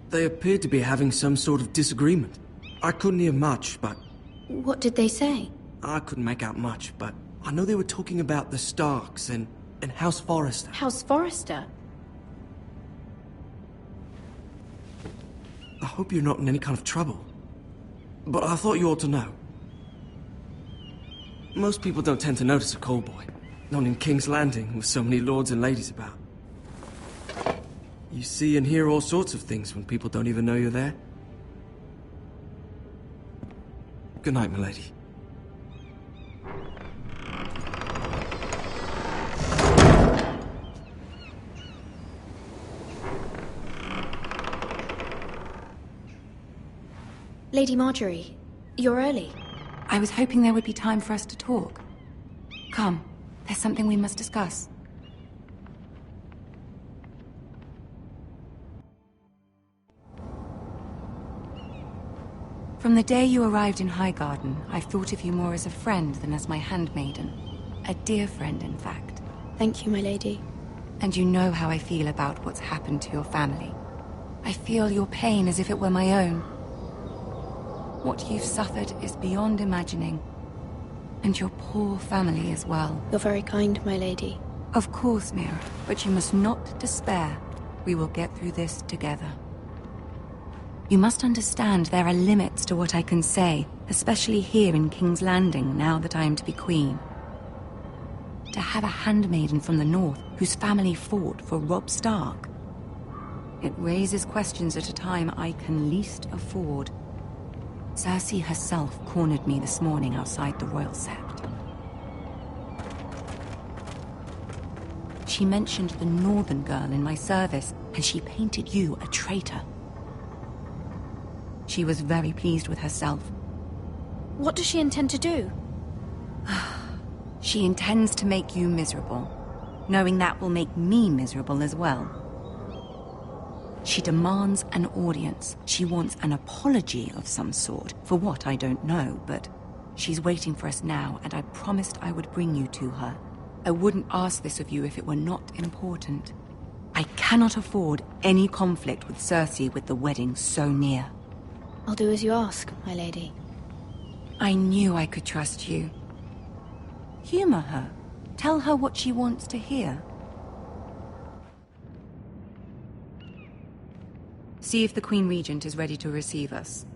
They appeared to be having some sort of disagreement. I couldn't hear much, but... What did they say? I couldn't make out much, but I know they were talking about the Starks and House Forrester. House Forrester? I hope you're not in any kind of trouble. But I thought you ought to know. Most people don't tend to notice a call boy. Not in King's Landing, with so many lords and ladies about. You see and hear all sorts of things when people don't even know you're there. Good night, milady. Lady Marjorie, you're early. I was hoping there would be time for us to talk. Come, there's something we must discuss. From the day you arrived in Highgarden, I've thought of you more as a friend than as my handmaiden. A dear friend, in fact. Thank you, my lady. And you know how I feel about what's happened to your family. I feel your pain as if it were my own. What you've suffered is beyond imagining. And your poor family as well. You're very kind, my lady. Of course, Mira, but you must not despair. We will get through this together. You must understand there are limits to what I can say, especially here in King's Landing, now that I am to be queen. To have a handmaiden from the north whose family fought for Robb Stark. It raises questions at a time I can least afford. Cersei herself cornered me this morning outside the Royal Sept. She mentioned the northern girl in my service, and she painted you a traitor. She was very pleased with herself. What does she intend to do? She intends to make you miserable, knowing that will make me miserable as well. She demands an audience. She wants an apology of some sort. For what, I don't know, but she's waiting for us now, and I promised I would bring you to her. I wouldn't ask this of you if it were not important. I cannot afford any conflict with Cersei with the wedding so near. I'll do as you ask, my lady. I knew I could trust you. Humor her. Tell her what she wants to hear. See if the Queen Regent is ready to receive us.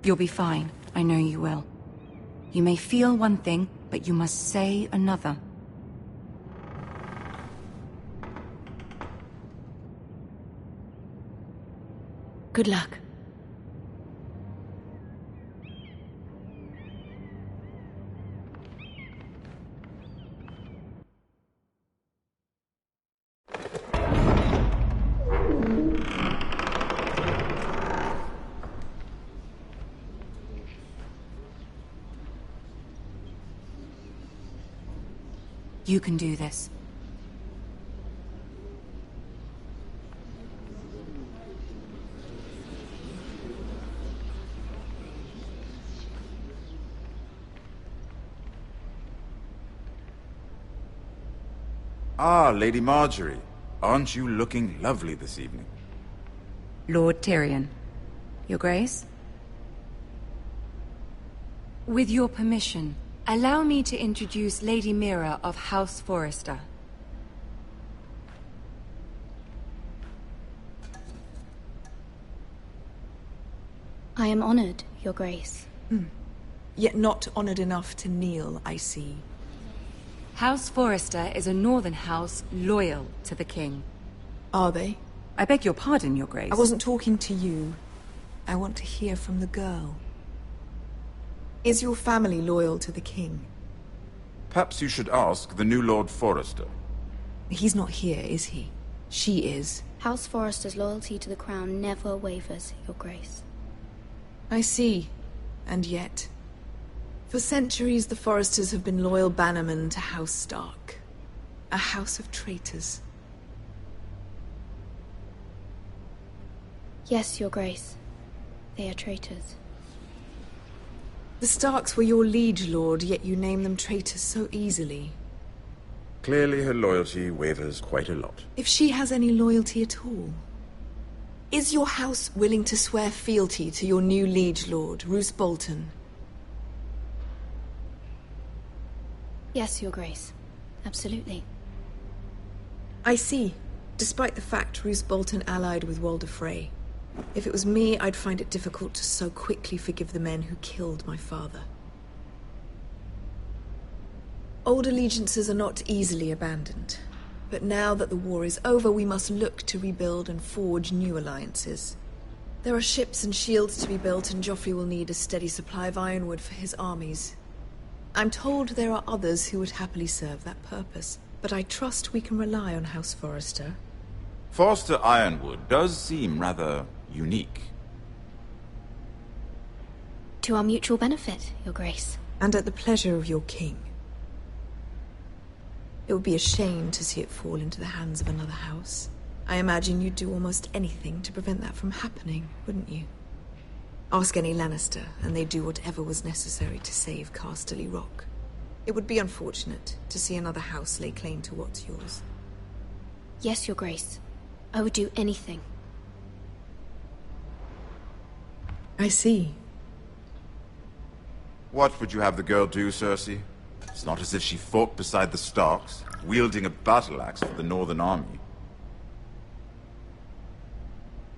You'll be fine. I know you will. You may feel one thing, but you must say another. Good luck. You can do this. Ah, Lady Marjorie. Aren't you looking lovely this evening? Lord Tyrion. Your Grace? With your permission, allow me to introduce Lady Mira of House Forrester. I am honored, Your Grace. Yet not honored enough to kneel, I see. House Forrester is a northern house loyal to the king. Are they? I beg your pardon, Your Grace. I wasn't talking to you. I want to hear from the girl. Is your family loyal to the king? Perhaps you should ask the new Lord Forrester. He's not here, is he? She is. House Forrester's loyalty to the crown never wavers, Your Grace. I see. And yet... For centuries, the Forresters have been loyal bannermen to House Stark. A house of traitors. Yes, Your Grace. They are traitors. The Starks were your liege lord, yet you name them traitors so easily. Clearly her loyalty wavers quite a lot. If she has any loyalty at all. Is your house willing to swear fealty to your new liege lord, Roose Bolton? Yes, Your Grace. Absolutely. I see. Despite the fact Roose Bolton allied with Walder Frey. If it was me, I'd find it difficult to so quickly forgive the men who killed my father. Old allegiances are not easily abandoned. But now that the war is over, we must look to rebuild and forge new alliances. There are ships and shields to be built, and Joffrey will need a steady supply of ironwood for his armies. I'm told there are others who would happily serve that purpose, but I trust we can rely on House Forrester. Forster Ironwood does seem rather unique. To our mutual benefit, Your Grace. And at the pleasure of your king. It would be a shame to see it fall into the hands of another house. I imagine you'd do almost anything to prevent that from happening, wouldn't you? Ask any Lannister, and they'd do whatever was necessary to save Casterly Rock. It would be unfortunate to see another house lay claim to what's yours. Yes, Your Grace. I would do anything. I see. What would you have the girl do, Cersei? It's not as if she fought beside the Starks, wielding a battle axe for the Northern Army.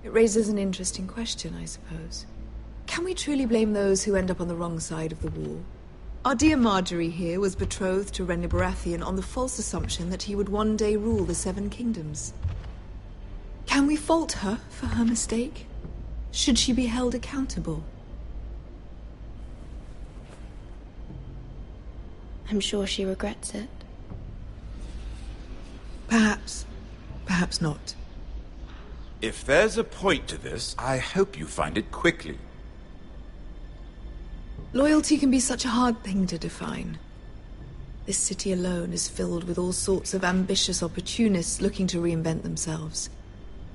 It raises an interesting question, I suppose. Can we truly blame those who end up on the wrong side of the war? Our dear Marjorie here was betrothed to Renly Baratheon on the false assumption that he would one day rule the Seven Kingdoms. Can we fault her for her mistake? Should she be held accountable? I'm sure she regrets it. Perhaps. Perhaps not. If there's a point to this, I hope you find it quickly. Loyalty can be such a hard thing to define. This city alone is filled with all sorts of ambitious opportunists looking to reinvent themselves,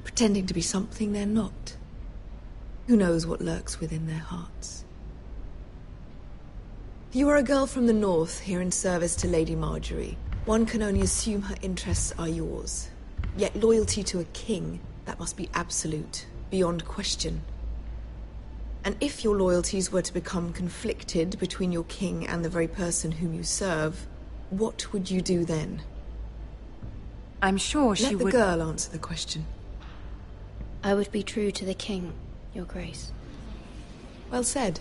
pretending to be something they're not. Who knows what lurks within their hearts? You are a girl from the north, here in service to Lady Marjorie. One can only assume her interests are yours. Yet loyalty to a king, that must be absolute, beyond question. And if your loyalties were to become conflicted between your king and the very person whom you serve, what would you do then? I'm sure she would... Let the girl answer the question. I would be true to the king, Your Grace. Well said.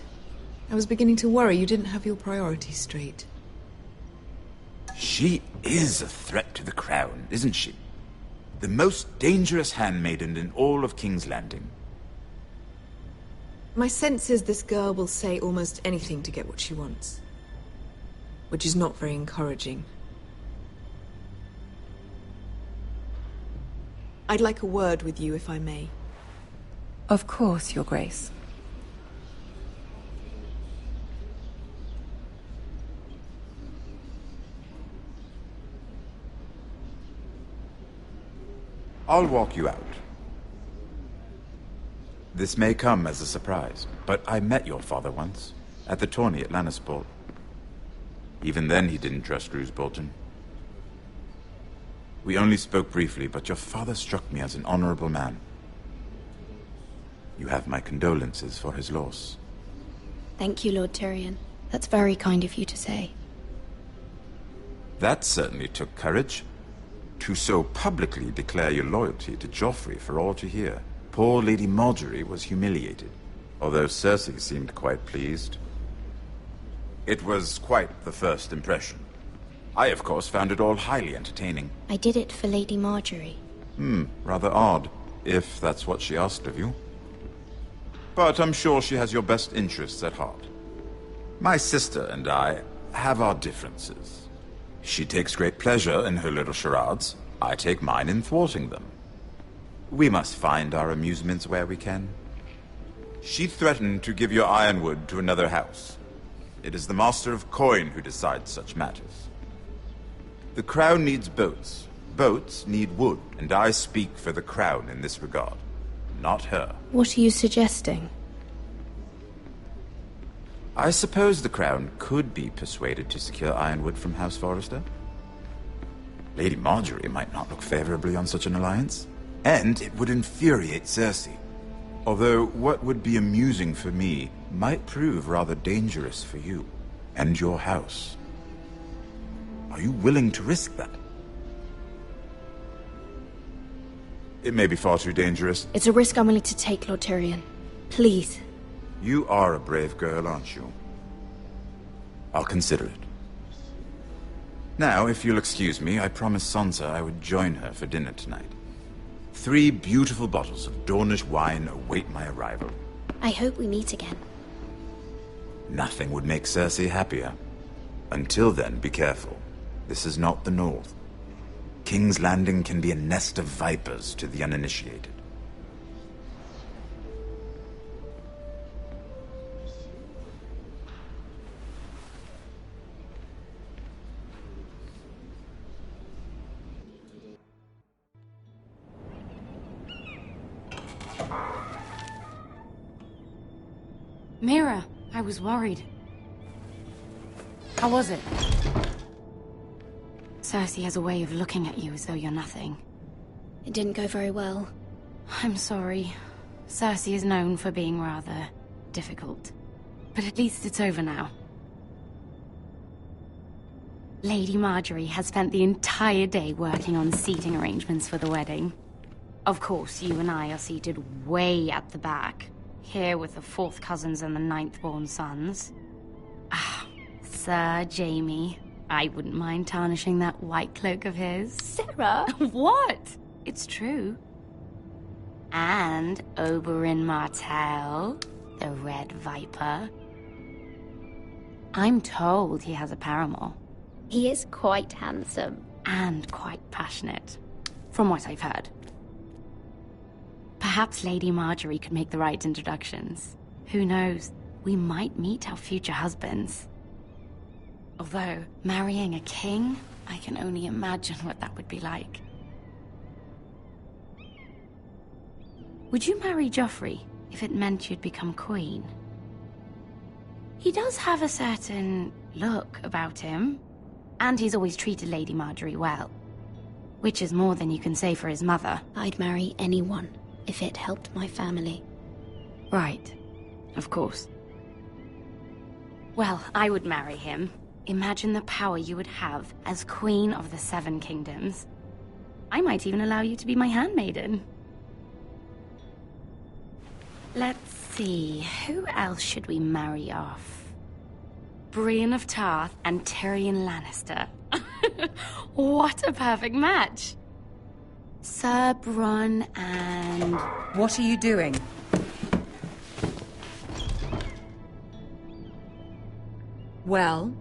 I was beginning to worry you didn't have your priorities straight. She is a threat to the crown, isn't she? The most dangerous handmaiden in all of King's Landing. My sense is this girl will say almost anything to get what she wants. Which is not very encouraging. I'd like a word with you, if I may. Of course, Your Grace. I'll walk you out. This may come as a surprise, but I met your father once, at the tourney at Lannisport. Even then he didn't trust Roose Bolton. We only spoke briefly, but your father struck me as an honorable man. You have my condolences for his loss. Thank you, Lord Tyrion. That's very kind of you to say. That certainly took courage. To so publicly declare your loyalty to Joffrey for all to hear. Poor Lady Marjorie was humiliated, although Cersei seemed quite pleased. It was quite the first impression. I, of course, found it all highly entertaining. I did it for Lady Marjorie. Rather odd, if that's what she asked of you. but I'm sure she has your best interests at heart. My sister and I have our differences. She takes great pleasure in her little charades. I take mine in thwarting them. We must find our amusements where we can. She threatened to give your ironwood to another house. It is the Master of Coin who decides such matters. The crown needs boats. Boats need wood, and I speak for the crown in this regard, not her. What are you suggesting? I suppose the crown could be persuaded to secure ironwood from House Forrester. Lady Marjorie might not look favorably on such an alliance, and it would infuriate Cersei. Although what would be amusing for me might prove rather dangerous for you and your house. Are you willing to risk that? It may be far too dangerous. It's a risk I'm willing to take, Lord Tyrion. Please. You are a brave girl, aren't you? I'll consider it. Now, if you'll excuse me, I promised Sansa I would join her for dinner tonight. 3 beautiful bottles of Dornish wine await my arrival. I hope we meet again. Nothing would make Cersei happier. Until then, be careful. This is not the North. King's Landing can be a nest of vipers to the uninitiated. Mira, I was worried. How was it? Cersei has a way of looking at you as though you're nothing. It didn't go very well. I'm sorry. Cersei is known for being rather difficult. But at least it's over now. Lady Marjorie has spent the entire day working on seating arrangements for the wedding. Of course, you and I are seated way at the back, here with the 4th cousins and the 9th-born sons. Ah, Sir Jaime. I wouldn't mind tarnishing that white cloak of his. Sarah! What? It's true. And Oberyn Martell, the Red Viper. I'm told he has a paramour. He is quite handsome. And quite passionate, from what I've heard. Perhaps Lady Marjorie could make the right introductions. Who knows? We might meet our future husbands. Although, marrying a king, I can only imagine what that would be like. Would you marry Joffrey if it meant you'd become queen? He does have a certain look about him, and he's always treated Lady Marjorie well. Which is more than you can say for his mother. I'd marry anyone if it helped my family. Right. Of course. Well, I would marry him. Imagine the power you would have as Queen of the 7 Kingdoms. I might even allow you to be my handmaiden. Let's see, who else should we marry off? Brienne of Tarth and Tyrion Lannister. What a perfect match! Sir Bronn and... What are you doing? Well?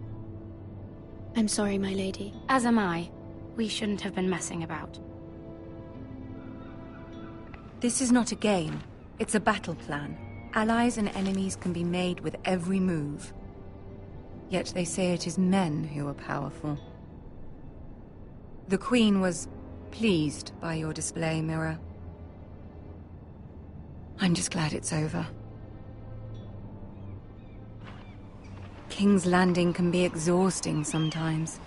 I'm sorry, my lady. As am I. We shouldn't have been messing about. This is not a game. It's a battle plan. Allies and enemies can be made with every move. Yet they say it is men who are powerful. The Queen was pleased by your display, Mira. I'm just glad it's over. King's Landing can be exhausting sometimes.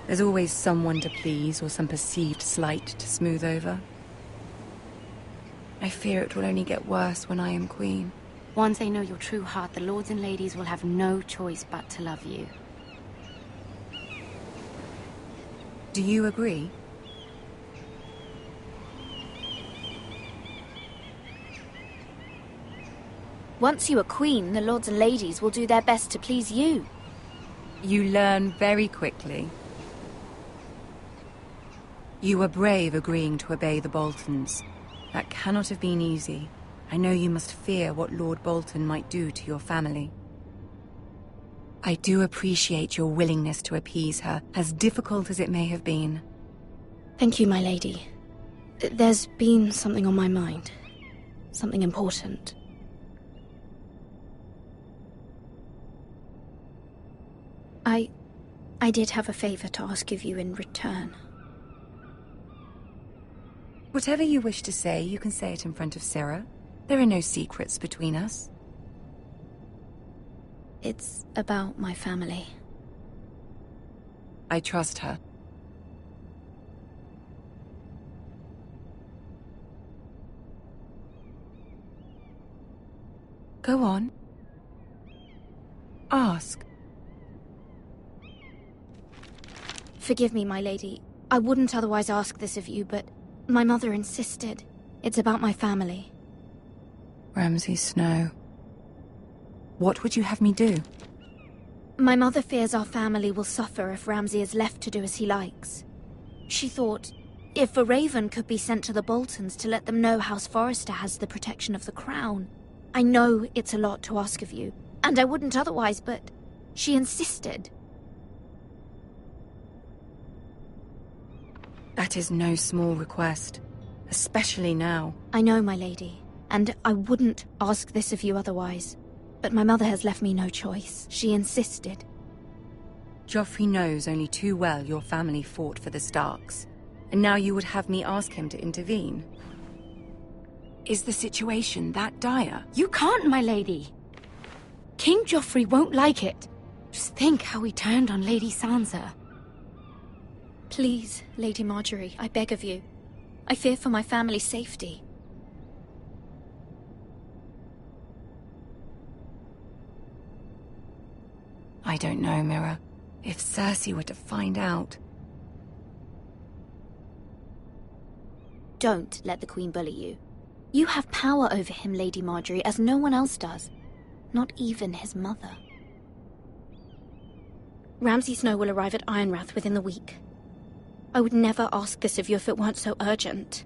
There's always someone to please or some perceived slight to smooth over. I fear it will only get worse when I am queen. Once they know your true heart, the lords and ladies will have no choice but to love you. Do you agree? Once you are queen, the lords and ladies will do their best to please you. You learn very quickly. You were brave agreeing to obey the Boltons. That cannot have been easy, I know you must fear what Lord Bolton might do to your family. I do appreciate your willingness to appease her, as difficult as it may have been. Thank you, my lady. There's been something on my mind. Something important. I did have a favor to ask of you in return. Whatever you wish to say, you can say it in front of Sarah. There are no secrets between us. It's about my family. I trust her. Go on. Ask. Forgive me, my lady. I wouldn't otherwise ask this of you, but my mother insisted. It's about my family. Ramsay Snow. What would you have me do? My mother fears our family will suffer if Ramsay is left to do as he likes. She thought, if a raven could be sent to the Boltons to let them know House Forrester has the protection of the crown. I know it's a lot to ask of you, and I wouldn't otherwise, but she insisted. That is no small request, especially now. I know, my lady, and I wouldn't ask this of you otherwise. But my mother has left me no choice. She insisted. Joffrey knows only too well your family fought for the Starks, and now you would have me ask him to intervene. Is the situation that dire? You can't, my lady. King Joffrey won't like it. Just think how he turned on Lady Sansa. Please, Lady Marjorie, I beg of you. I fear for my family's safety. I don't know, Mira. If Cersei were to find out... Don't let the Queen bully you. You have power over him, Lady Marjorie, as no one else does. Not even his mother. Ramsay Snow will arrive at Ironrath within the week. I would never ask this of you if it weren't so urgent.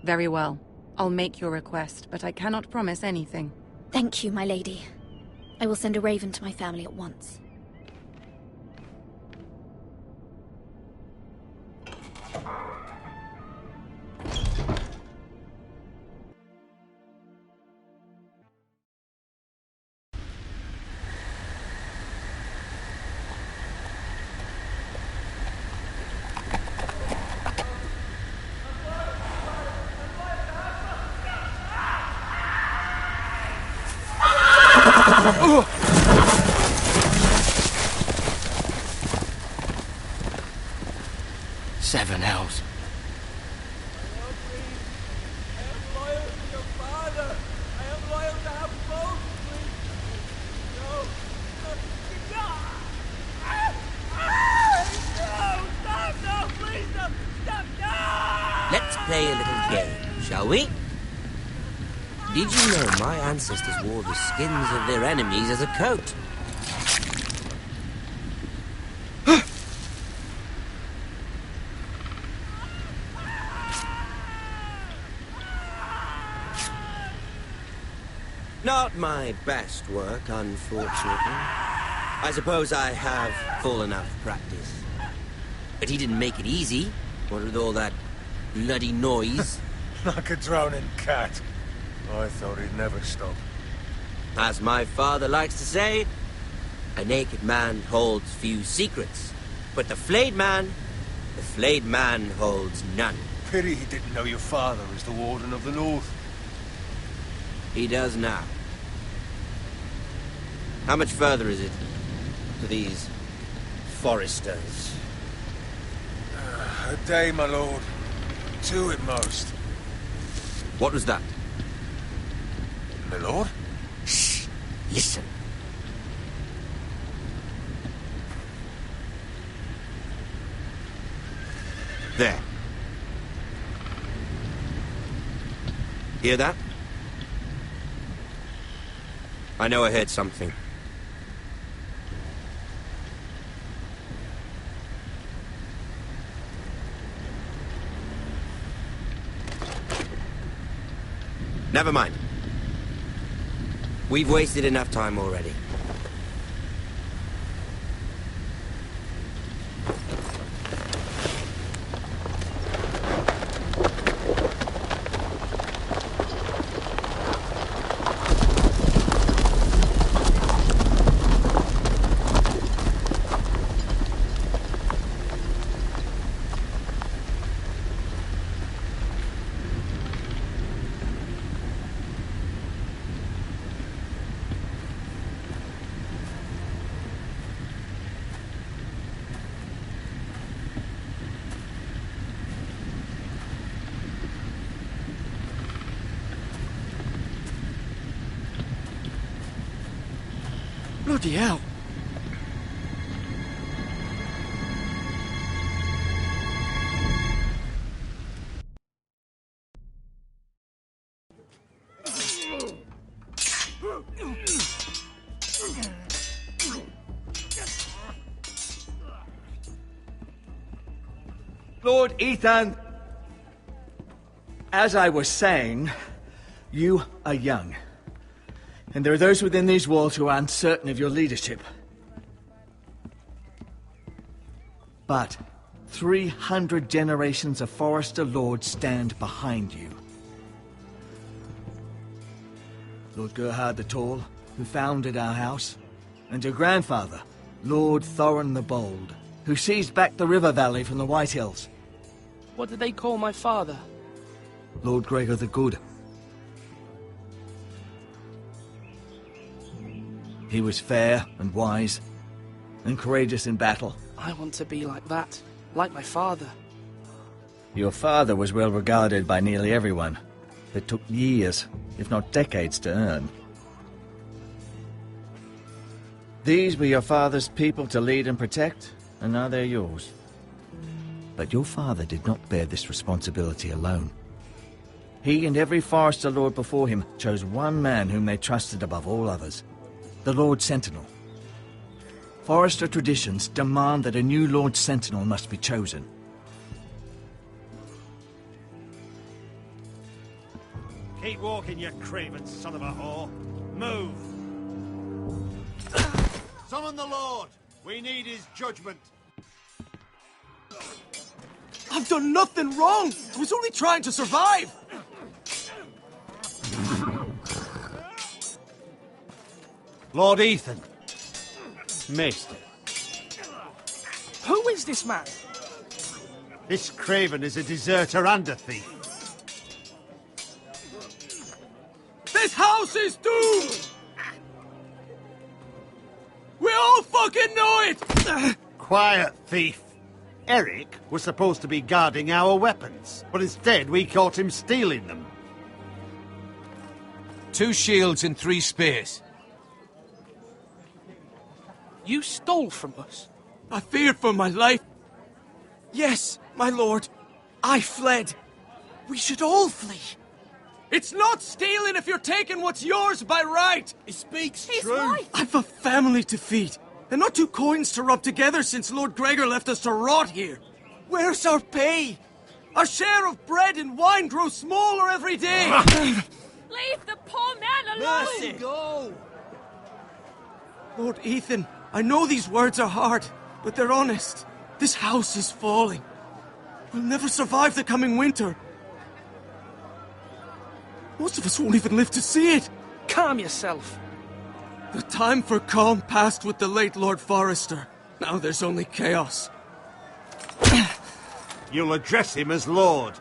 Very well. I'll make your request, but I cannot promise anything. Thank you, my lady. I will send a raven to my family at once. Seven hells. Let's play a little game, shall we? Did you know my ancestors wore the skins of their enemies as a coat? Not my best work, unfortunately. I suppose I have full enough practice. But he didn't make it easy, what with all that bloody noise. Like a drowning cat. I thought he'd never stop. As my father likes to say, a naked man holds few secrets. But the flayed man holds none. Pity he didn't know your father was the Warden of the North. He does now. How much further is it to these Forresters? A day, my lord. 2 at most. What was that? My lord? Shh! Listen. There. Hear that? I know I heard something. Never mind. We've wasted enough time already. Bloody hell. Lord Ethan, as I was saying, you are young. And there are those within these walls who are uncertain of your leadership. But 300 generations of Forester Lords stand behind you. Lord Gerhard the Tall, who founded our house, and your grandfather, Lord Thorin the Bold, who seized back the river valley from the White Hills. What did they call my father? Lord Gregor the Good. He was fair and wise, and courageous in battle. I want to be like that, like my father. Your father was well regarded by nearly everyone. It took years, if not decades, to earn. These were your father's people to lead and protect, and now they're yours. But your father did not bear this responsibility alone. He and every Forester Lord before him chose one man whom they trusted above all others. The Lord Sentinel. Forester traditions demand that a new Lord Sentinel must be chosen. Keep walking, you craven son of a whore. Move! Summon the Lord! We need his judgment. I've done nothing wrong! I was only trying to survive! Lord Ethan. Maester. Who is this man? This craven is a deserter and a thief. This house is doomed! We all fucking know it! Quiet, thief. Eric was supposed to be guarding our weapons, but instead we caught him stealing them. 2 shields and 3 spears. You stole from us. I feared for my life. Yes, my lord. I fled. We should all flee. It's not stealing if you're taking what's yours by right. He speaks He's true. right. I've a family to feed, and not 2 coins to rub together since Lord Gregor left us to rot here. Where's our pay? Our share of bread and wine grows smaller every day. Leave the poor man alone! Mercy, go! Lord Ethan, I know these words are hard, but they're honest. This house is falling. We'll never survive the coming winter. Most of us won't even live to see it. Calm yourself. The time for calm passed with the late Lord Forester. Now there's only chaos. You'll address him as Lord.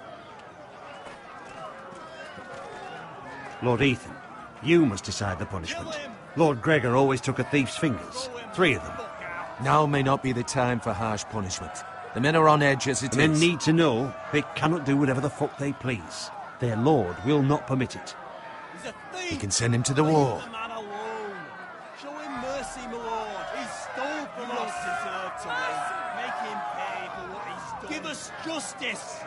Lord Ethan, you must decide the punishment. Lord Gregor always took a thief's fingers. 3 of them. Now may not be the time for harsh punishment. The men are on edge as it is. Men need to know they cannot do whatever the fuck they please. Their lord will not permit it. He's a thief. You can send him to the war. Leave the man alone. Show him mercy, my lord. He stole from us. Deserve to win. Make him pay for what he's done. Give us justice.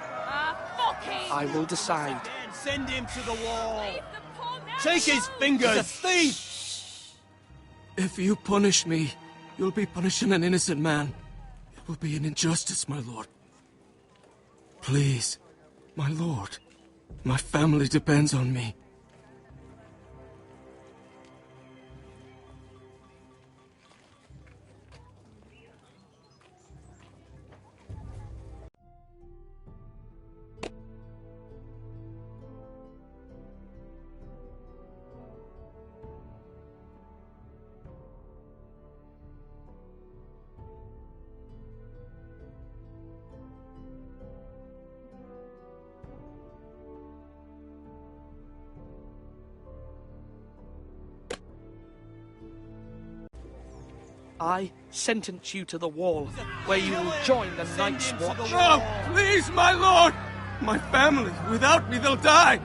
Fuck him! I will decide. Send him to the wall. Leave the poor man Take his alone. fingers. He's a thief. If you punish me, you'll be punishing an innocent man. It will be an injustice, my lord. Please, my lord. My family depends on me. I sentence you to the wall, where you will join the Night's Watch. No, please, my lord! My family, without me, they'll die!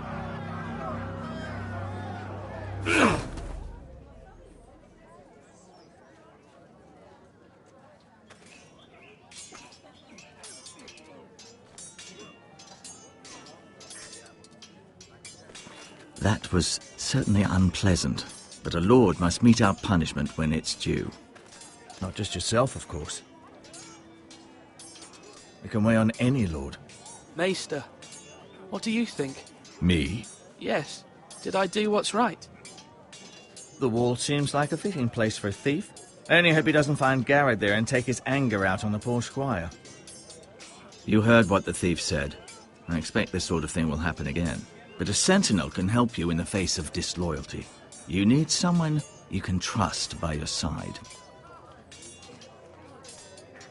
That was certainly unpleasant, but a lord must mete out punishment when it's due. Not just yourself, of course. It can weigh on any lord. Maester, what do you think? Me? Yes. Did I do what's right? The wall seems like a fitting place for a thief. I only hope he doesn't find Garrett there and take his anger out on the poor squire. You heard what the thief said. I expect this sort of thing will happen again. But a sentinel can help you in the face of disloyalty. You need someone you can trust by your side.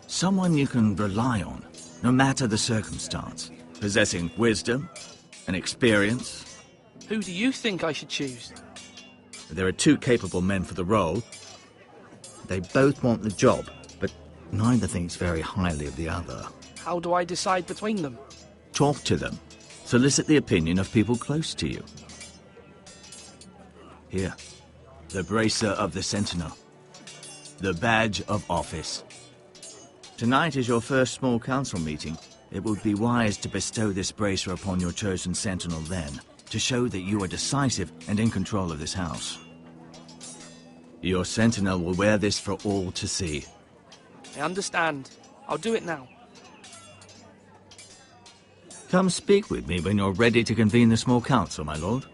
Someone you can rely on, no matter the circumstance. Possessing wisdom and experience. Who do you think I should choose? There are two capable men for the role. They both want the job, but neither thinks very highly of the other. How do I decide between them? Talk to them. Solicit the opinion of people close to you. Here, the bracer of the Sentinel. The badge of office. Tonight is your first small council meeting. It would be wise to bestow this bracer upon your chosen Sentinel then, to show that you are decisive and in control of this house. Your Sentinel will wear this for all to see. I understand. I'll do it now. Come speak with me when you're ready to convene the small council, my lord.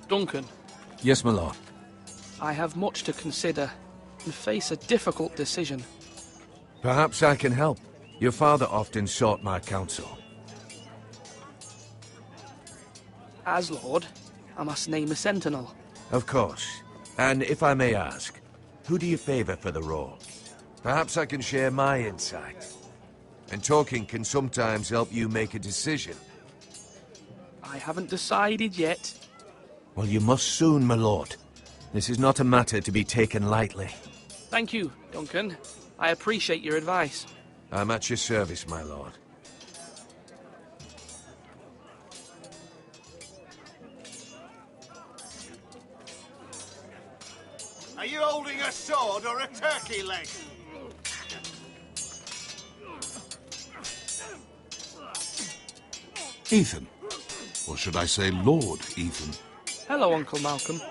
Duncan. Yes, my lord. I have much to consider and face a difficult decision. Perhaps I can help. Your father often sought my counsel. As Lord, I must name a sentinel. Of course. And if I may ask, who do you favor for the role? Perhaps I can share my insight. And talking can sometimes help you make a decision. I haven't decided yet. Well, you must soon, my lord. This is not a matter to be taken lightly. Thank you, Duncan. I appreciate your advice. I'm at your service, my lord. Are you holding a sword or a turkey leg? Ethan. Or should I say Lord Ethan? Hello, Uncle Malcolm.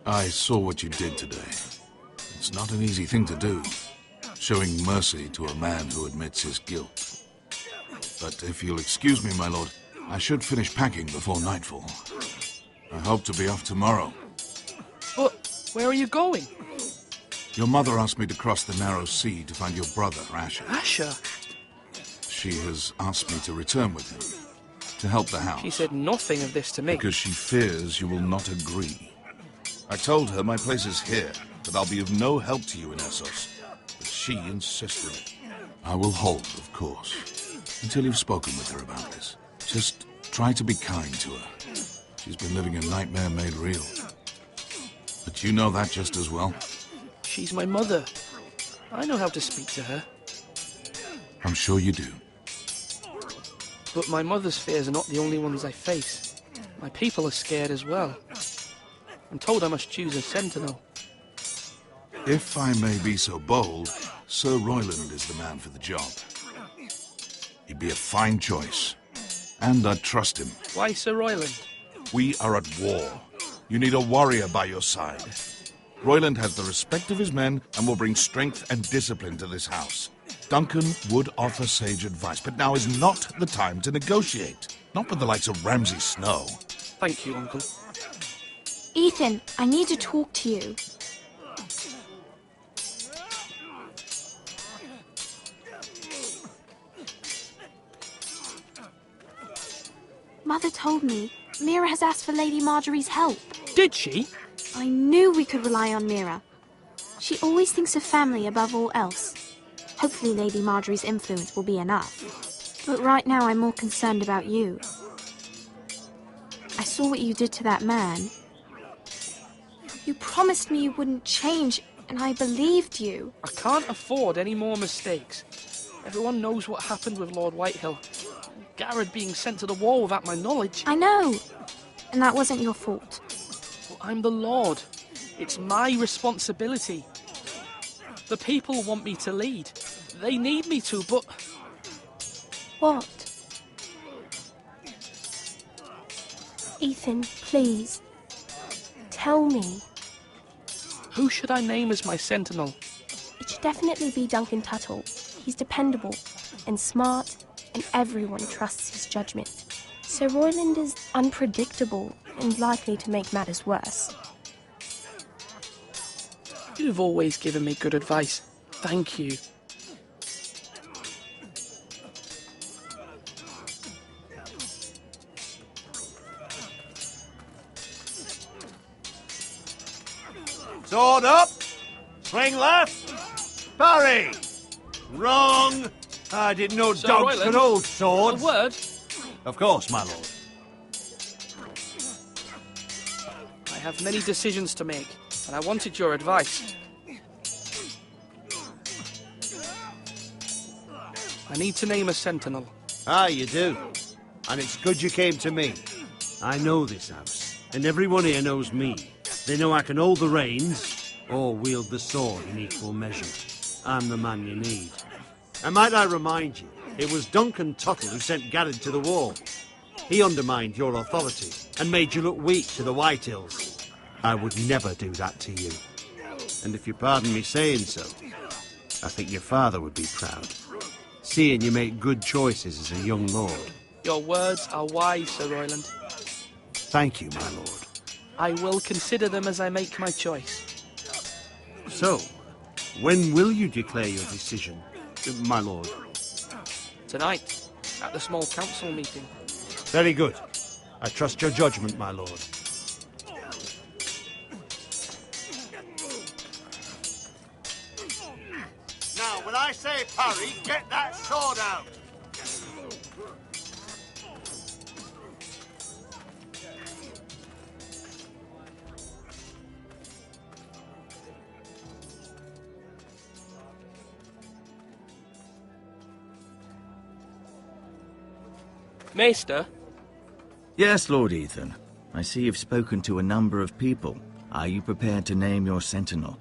I saw what you did today. It's not an easy thing to do, showing mercy to a man who admits his guilt. But if you'll excuse me, my lord, I should finish packing before nightfall. I hope to be off tomorrow. But where are you going? Your mother asked me to cross the narrow sea to find your brother, Asher. Asher? She has asked me to return with him, to help the house. She said nothing of this to me. Because she fears you will not agree. I told her my place is here, that I'll be of no help to you in Essos. But she insisted. I will hold, of course, until you've spoken with her about this. Just try to be kind to her. She's been living a nightmare made real. But you know that just as well. She's my mother. I know how to speak to her. I'm sure you do. But my mother's fears are not the only ones I face. My people are scared as well. I'm told I must choose a sentinel. If I may be so bold, Sir Royland is the man for the job. He'd be a fine choice. And I'd trust him. Why Sir Royland? We are at war. You need a warrior by your side. Royland has the respect of his men and will bring strength and discipline to this house. Duncan would offer sage advice, but now is not the time to negotiate. Not with the likes of Ramsay Snow. Thank you, Uncle. Ethan, I need to talk to you. Mother told me Mira has asked for Lady Marjorie's help. Did she? I knew we could rely on Mira. She always thinks of family above all else. Hopefully Lady Marjorie's influence will be enough. But right now I'm more concerned about you. I saw what you did to that man. You promised me you wouldn't change, and I believed you. I can't afford any more mistakes. Everyone knows what happened with Lord Whitehill. Garrett being sent to the war without my knowledge. I know. And that wasn't your fault. Well, I'm the Lord. It's my responsibility. The people want me to lead. They need me to, but... What? Ethan, please. Tell me. Who should I name as my sentinel? It should definitely be Duncan Tuttle. He's dependable and smart, and everyone trusts his judgment. Sir Royland is unpredictable and likely to make matters worse. You've always given me good advice. Thank you. Sword up! Swing left! Parry! Wrong! I didn't know Sir dogs Royland, could hold swords. A word? Of course, my lord. I have many decisions to make, and I wanted your advice. I need to name a sentinel. Ah, you do. And it's good you came to me. I know this house, and everyone here knows me. They know I can hold the reins, or wield the sword in equal measure. I'm the man you need. And might I remind you, it was Duncan Tuttle who sent Garrett to the war. He undermined your authority, and made you look weak to the Whitehills. I would never do that to you. And if you pardon me saying so, I think your father would be proud. Seeing you make good choices as a young lord. Your words are wise, Sir Royland. Thank you, my lord. I will consider them as I make my choice. So, when will you declare your decision, my lord? Tonight, at the small council meeting. Very good. I trust your judgment, my lord. Now, when I say parry, get that sword out! Maester? Yes, Lord Ethan. I see you've spoken to a number of people. Are you prepared to name your sentinel?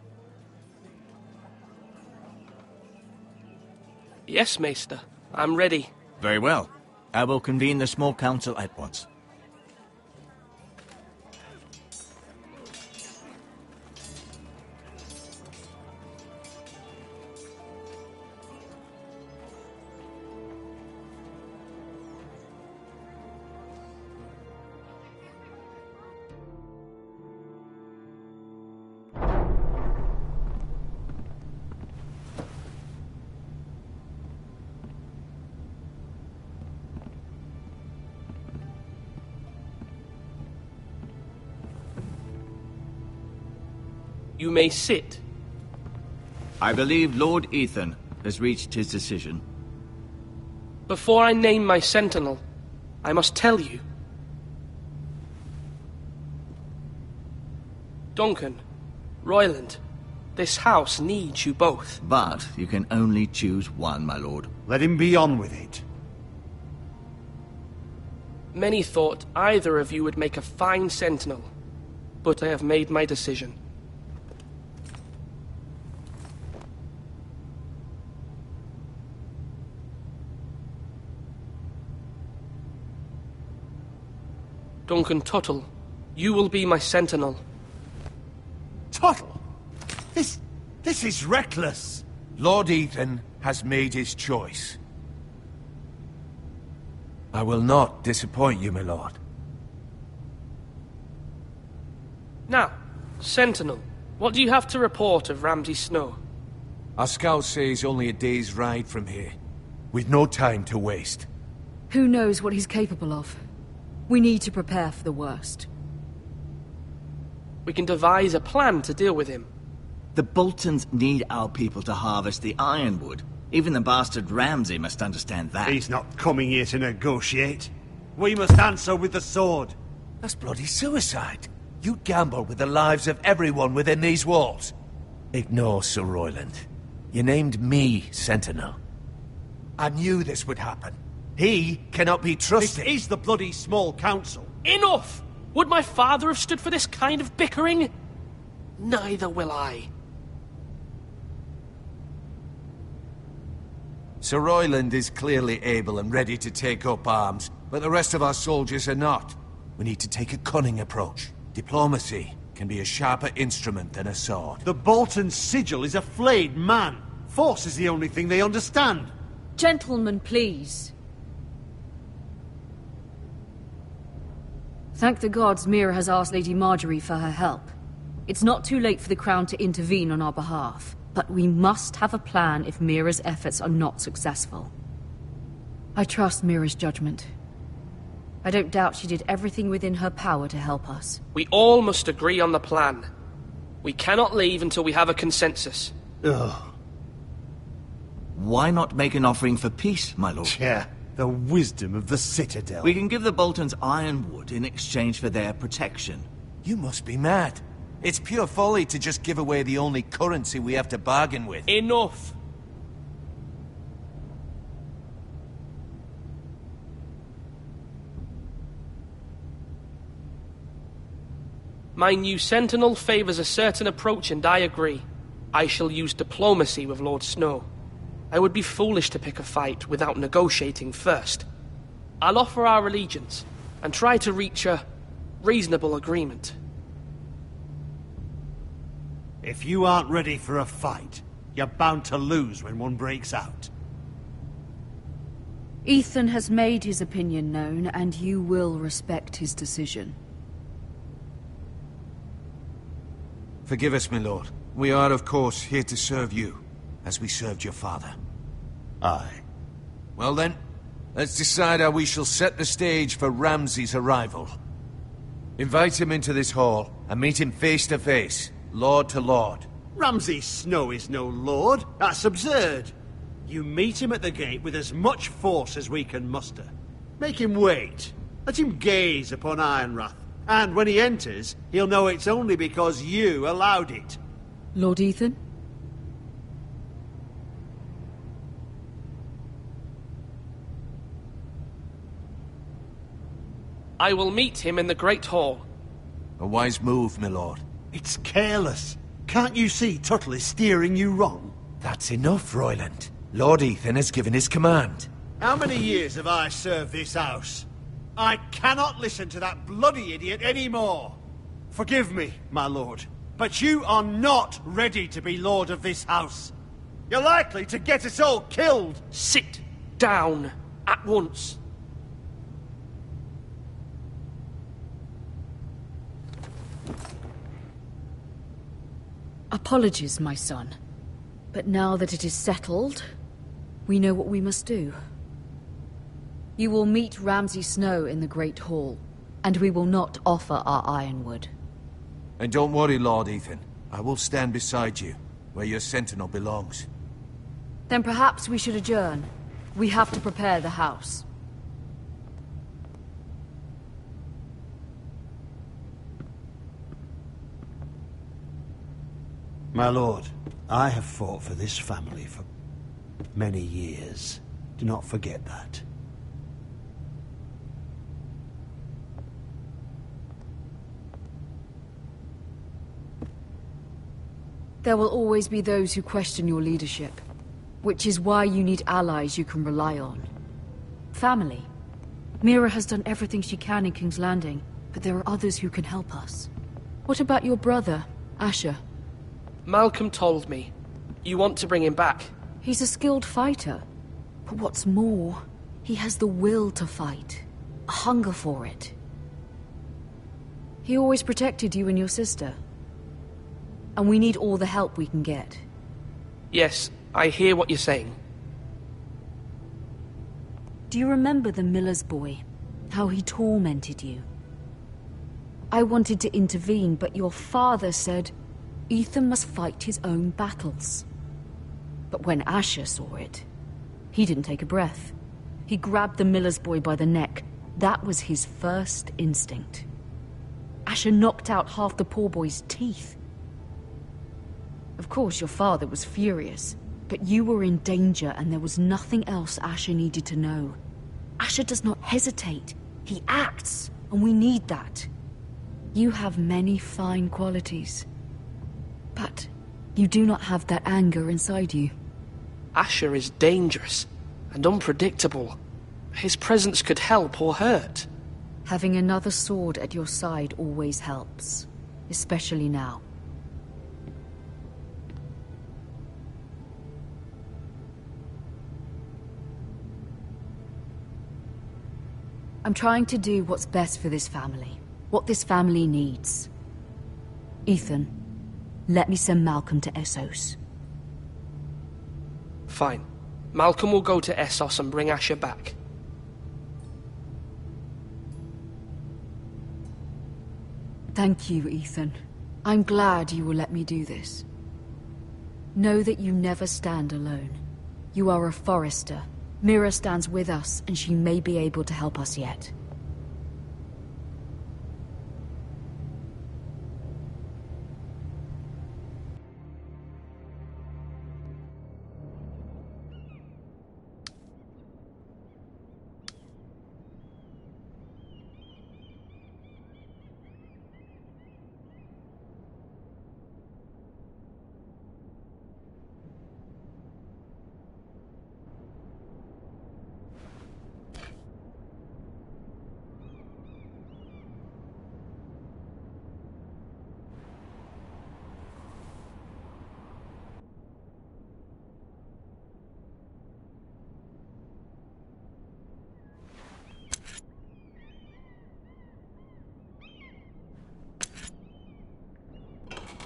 Yes, Maester. I'm ready. Very well. I will convene the small council at once. You may sit. I believe Lord Ethan has reached his decision. Before I name my sentinel, I must tell you. Duncan, Royland, this house needs you both. But you can only choose one, my lord. Let him be on with it. Many thought either of you would make a fine sentinel, but I have made my decision. Duncan Tuttle, you will be my sentinel. Tuttle? This is reckless. Lord Ethan has made his choice. I will not disappoint you, my lord. Now, sentinel, what do you have to report of Ramsay Snow? Our scouts say he's only a day's ride from here. We've no time to waste. Who knows what he's capable of? We need to prepare for the worst. We can devise a plan to deal with him. The Boltons need our people to harvest the ironwood. Even the bastard Ramsay must understand that. He's not coming here to negotiate. We must answer with the sword. That's bloody suicide. You gamble with the lives of everyone within these walls. Ignore Sir Royland. You named me Sentinel. I knew this would happen. He cannot be trusted. This is the bloody small council. Enough! Would my father have stood for this kind of bickering? Neither will I. Sir Royland is clearly able and ready to take up arms, but the rest of our soldiers are not. We need to take a cunning approach. Diplomacy can be a sharper instrument than a sword. The Bolton sigil is a flayed man. Force is the only thing they understand. Gentlemen, please. Thank the gods Mira has asked Lady Marjorie for her help. It's not too late for the Crown to intervene on our behalf, but we must have a plan if Mira's efforts are not successful. I trust Mira's judgment. I don't doubt she did everything within her power to help us. We all must agree on the plan. We cannot leave until we have a consensus. Ugh. Why not make an offering for peace, my lord? Yeah, the wisdom of the Citadel. We can give the Boltons ironwood in exchange for their protection. You must be mad. It's pure folly to just give away the only currency we have to bargain with. Enough! My new Sentinel favors a certain approach, and I agree. I shall use diplomacy with Lord Snow. I would be foolish to pick a fight without negotiating first. I'll offer our allegiance, and try to reach a reasonable agreement. If you aren't ready for a fight, you're bound to lose when one breaks out. Ethan has made his opinion known, and you will respect his decision. Forgive us, my lord. We are, of course, here to serve you, as we served your father. Aye. Well then, let's decide how we shall set the stage for Ramsay's arrival. Invite him into this hall, and meet him face to face, lord to lord. Ramsay Snow is no lord. That's absurd. You meet him at the gate with as much force as we can muster. Make him wait. Let him gaze upon Ironrath. And when he enters, he'll know it's only because you allowed it. Lord Ethan? I will meet him in the Great Hall. A wise move, my lord. It's careless. Can't you see Tuttle is steering you wrong? That's enough, Royland. Lord Ethan has given his command. How many years have I served this house? I cannot listen to that bloody idiot anymore. Forgive me, my lord, but you are not ready to be lord of this house. You're likely to get us all killed. Sit down at once. Apologies, my son. But now that it is settled, we know what we must do. You will meet Ramsay Snow in the Great Hall, and we will not offer our ironwood. And don't worry, Lord Ethan. I will stand beside you, where your sentinel belongs. Then perhaps we should adjourn. We have to prepare the house. My lord, I have fought for this family for many years. Do not forget that. There will always be those who question your leadership, which is why you need allies you can rely on. Family. Mira has done everything she can in King's Landing, but there are others who can help us. What about your brother, Asher? Malcolm told me. You want to bring him back? He's a skilled fighter. But what's more, he has the will to fight. A hunger for it. He always protected you and your sister. And we need all the help we can get. Yes, I hear what you're saying. Do you remember the miller's boy? how he tormented you. I wanted to intervene, but your father said Ethan must fight his own battles. But when Asher saw it, he didn't take a breath. He grabbed the miller's boy by the neck. That was his first instinct. Asher knocked out half the poor boy's teeth. Of course, your father was furious, but you were in danger and there was nothing else Asher needed to know. Asher does not hesitate. He acts, and we need that. You have many fine qualities, but you do not have that anger inside you. Asher is dangerous and unpredictable. His presence could help or hurt. Having another sword at your side always helps, especially now. I'm trying to do what's best for this family, what this family needs. Ethan, let me send Malcolm to Essos. Fine. Malcolm will go to Essos and bring Asher back. Thank you, Ethan. I'm glad you will let me do this. Know that you never stand alone. You are a Forrester. Mira stands with us, and she may be able to help us yet.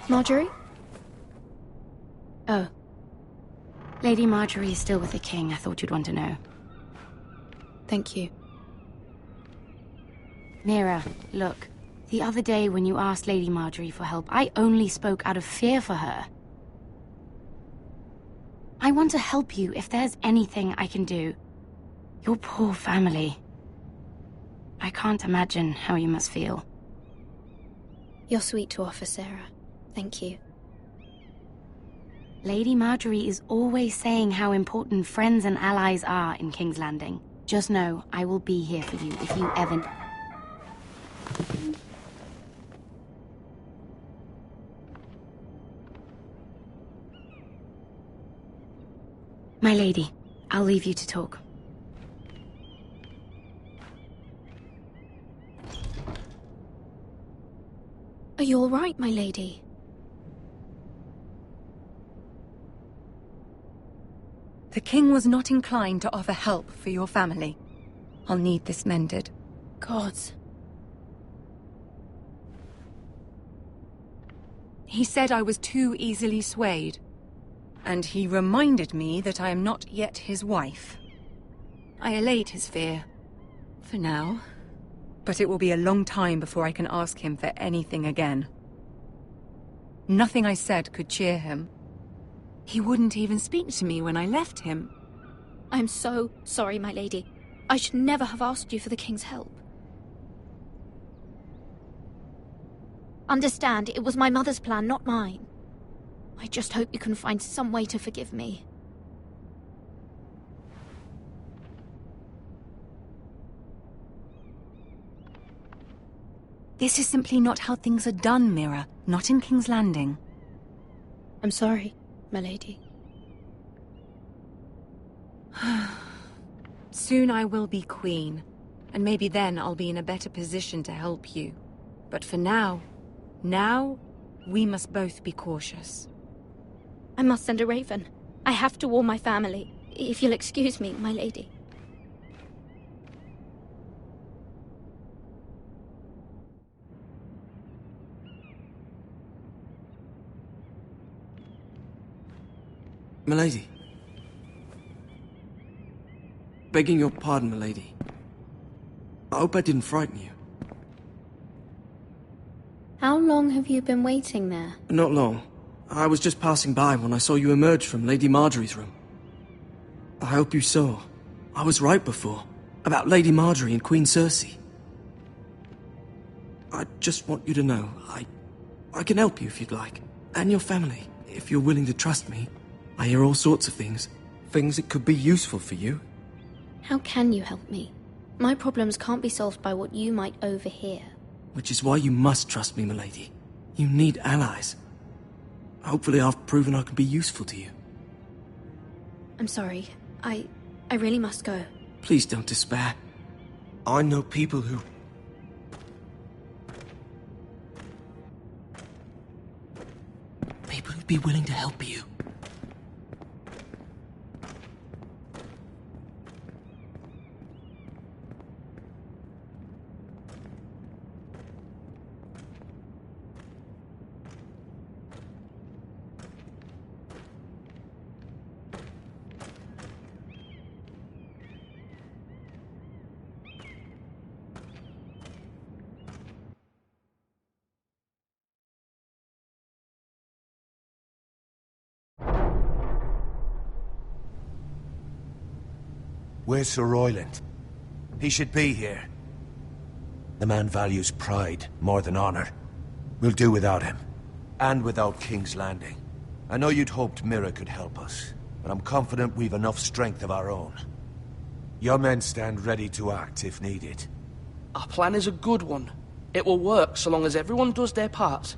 Marjorie? Oh. Lady Marjorie is still with the king. I thought you'd want to know. Thank you. Mira, look. The other day when you asked Lady Marjorie for help, I only spoke out of fear for her. I want to help you if there's anything I can do. Your poor family. I can't imagine how you must feel. You're sweet to offer, Sarah. Thank you. Lady Marjorie is always saying how important friends and allies are in King's Landing. Just know, I will be here for you if you ever... My lady, I'll leave you to talk. Are you all right, my lady? The king was not inclined to offer help for your family. I'll need this mended. Gods. He said I was too easily swayed. And he reminded me that I am not yet his wife. I allayed his fear. For now. But it will be a long time before I can ask him for anything again. Nothing I said could cheer him. He wouldn't even speak to me when I left him. I'm so sorry, my lady. I should never have asked you for the king's help. Understand, it was my mother's plan, not mine. I just hope you can find some way to forgive me. This is simply not how things are done, Mira. Not in King's Landing. I'm sorry, my lady. Soon I will be queen, and maybe then I'll be in a better position to help you. But for now, we must both be cautious. I must send a raven. I have to warn my family. If you'll excuse me, my lady. Milady. Begging your pardon, milady. I hope I didn't frighten you. How long have you been waiting there? Not long. I was just passing by when I saw you emerge from Lady Marjorie's room. I hope you saw. I was right before. About Lady Marjorie and Queen Cersei. I just want you to know, I can help you if you'd like. And your family, if you're willing to trust me. I hear all sorts of things. Things that could be useful for you. How can you help me? My problems can't be solved by what you might overhear. Which is why you must trust me, milady. You need allies. Hopefully I've proven I can be useful to you. I'm sorry. I really must go. Please don't despair. I know people who... People who'd be willing to help you. Where's Sir Royland? He should be here. The man values pride more than honor. We'll do without him. And without King's Landing. I know you'd hoped Mira could help us, but I'm confident we've enough strength of our own. Your men stand ready to act if needed. Our plan is a good one. It will work so long as everyone does their part.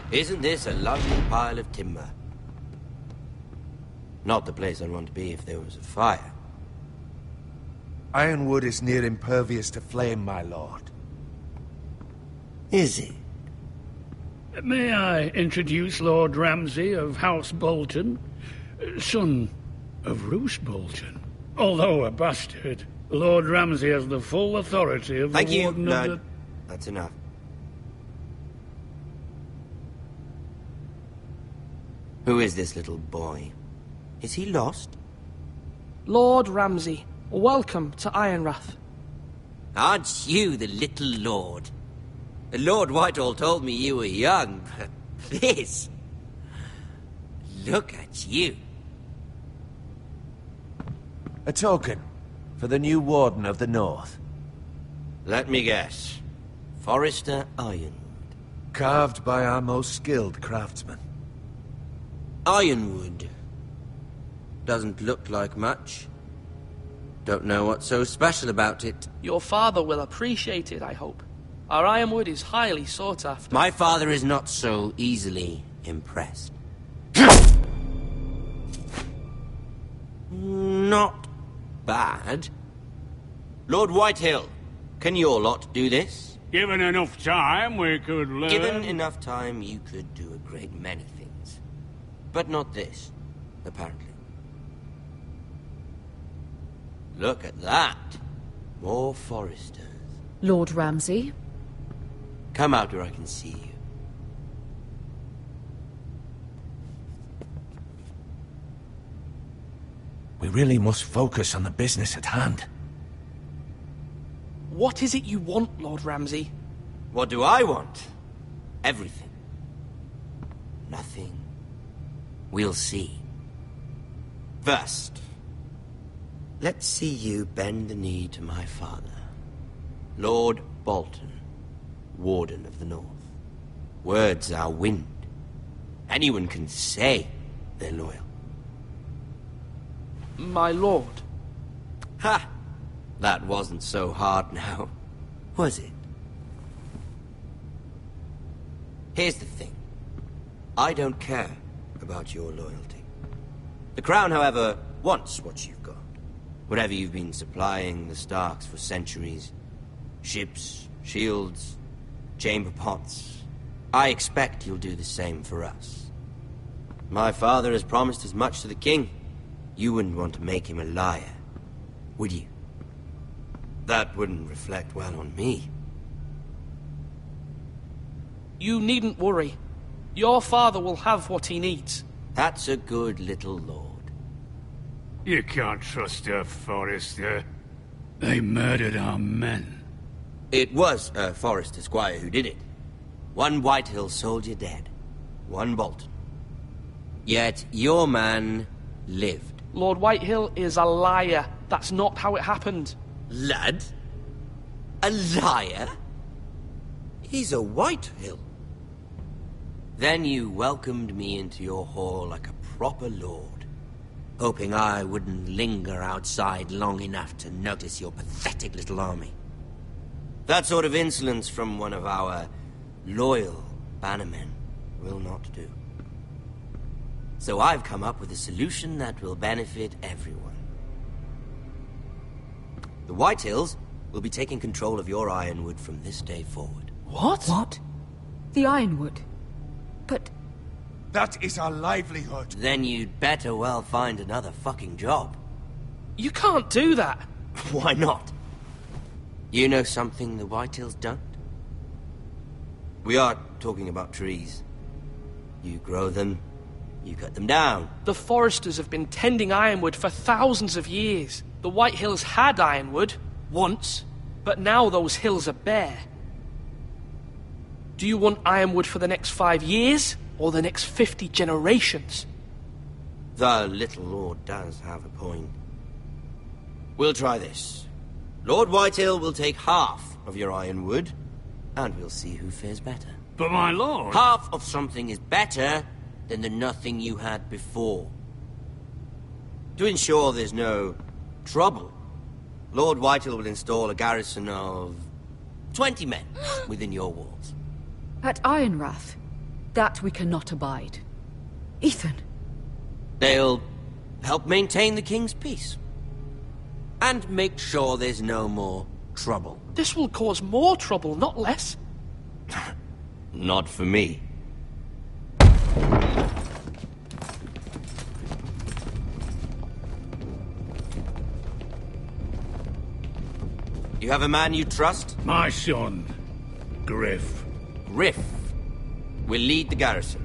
Isn't this a lovely pile of timber? Not the place I'd want to be if there was a fire. Ironwood is near impervious to flame, my lord. Is it? May I introduce Lord Ramsay of House Bolton, son of Roose Bolton? Although a bastard, Lord Ramsay has the full authority of the Warden of the... That's enough. Who is this little boy? Is he lost? Lord Ramsay, welcome to Ironrath. Aren't you the little lord? Lord Whitehall told me you were young, but this... Look at you. A token for the new Warden of the North. Let me guess. Forrester Ironwood. Carved by our most skilled craftsmen. Ironwood. Doesn't look like much. Don't know what's so special about it. Your father will appreciate it, I hope. Our ironwood is highly sought after. My father is not so easily impressed. Not bad. Lord Whitehill, can your lot do this? Given enough time, we could learn... Given enough time, you could do a great many things. But not this, apparently. Look at that. More Forresters. Lord Ramsay? Come out where I can see you. We really must focus on the business at hand. What is it you want, Lord Ramsay? What do I want? Everything. Nothing. We'll see. First, let's see you bend the knee to my father, Lord Bolton, Warden of the North. Words are wind. Anyone can say they're loyal. My lord. Ha! That wasn't so hard now, was it? Here's the thing. I don't care about your loyalty. The Crown, however, wants what you've got. Whatever you've been supplying the Starks for centuries. Ships, shields, chamber pots. I expect you'll do the same for us. My father has promised as much to the king. You wouldn't want to make him a liar, would you? That wouldn't reflect well on me. You needn't worry. Your father will have what he needs. That's a good little lord. You can't trust her, Forrester. They murdered our men. It was a Forrester squire who did it. One Whitehill soldier dead. One Bolton. Yet your man lived. Lord Whitehill is a liar. That's not how it happened. Lad? A liar? He's a Whitehill. Then you welcomed me into your hall like a proper lord, hoping I wouldn't linger outside long enough to notice your pathetic little army. That sort of insolence from one of our loyal bannermen will not do. So I've come up with a solution that will benefit everyone. The Whitehills will be taking control of your Ironwood from this day forward. What? What? The Ironwood? But... That is our livelihood. Then you'd better well find another fucking job. You can't do that. Why not? You know something the Whitehills don't? We are talking about trees. You grow them, you cut them down. The Foresters have been tending Ironwood for thousands of years. The Whitehills had Ironwood, once, but now those hills are bare. Do you want Ironwood for the next 5 years, or the next 50 generations? The little lord does have a point. We'll try this. Lord Whitehill will take half of your Ironwood, and we'll see who fares better. But my lord... Half of something is better than the nothing you had before. To ensure there's no trouble, Lord Whitehill will install a garrison of 20 men within your walls. At Ironrath? That we cannot abide. Ethan. They'll help maintain the king's peace. And make sure there's no more trouble. This will cause more trouble, not less. Not for me. You have a man you trust? My son, Griff. Griff will lead the garrison.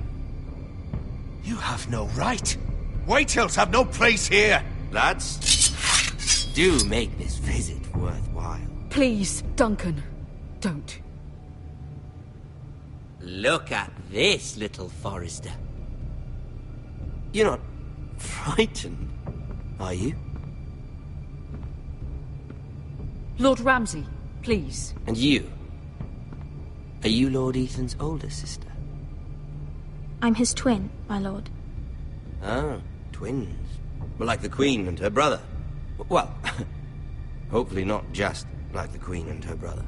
You have no right. Whitehills have no place here. Lads, do make this visit worthwhile. Please, Duncan, don't. Look at this, little Forrester. You're not frightened, are you? Lord Ramsay, please. And you? Are you Lord Ethan's older sister? I'm his twin, my lord. Ah, twins. Well, like the Queen and her brother. Well, hopefully not just like the Queen and her brother.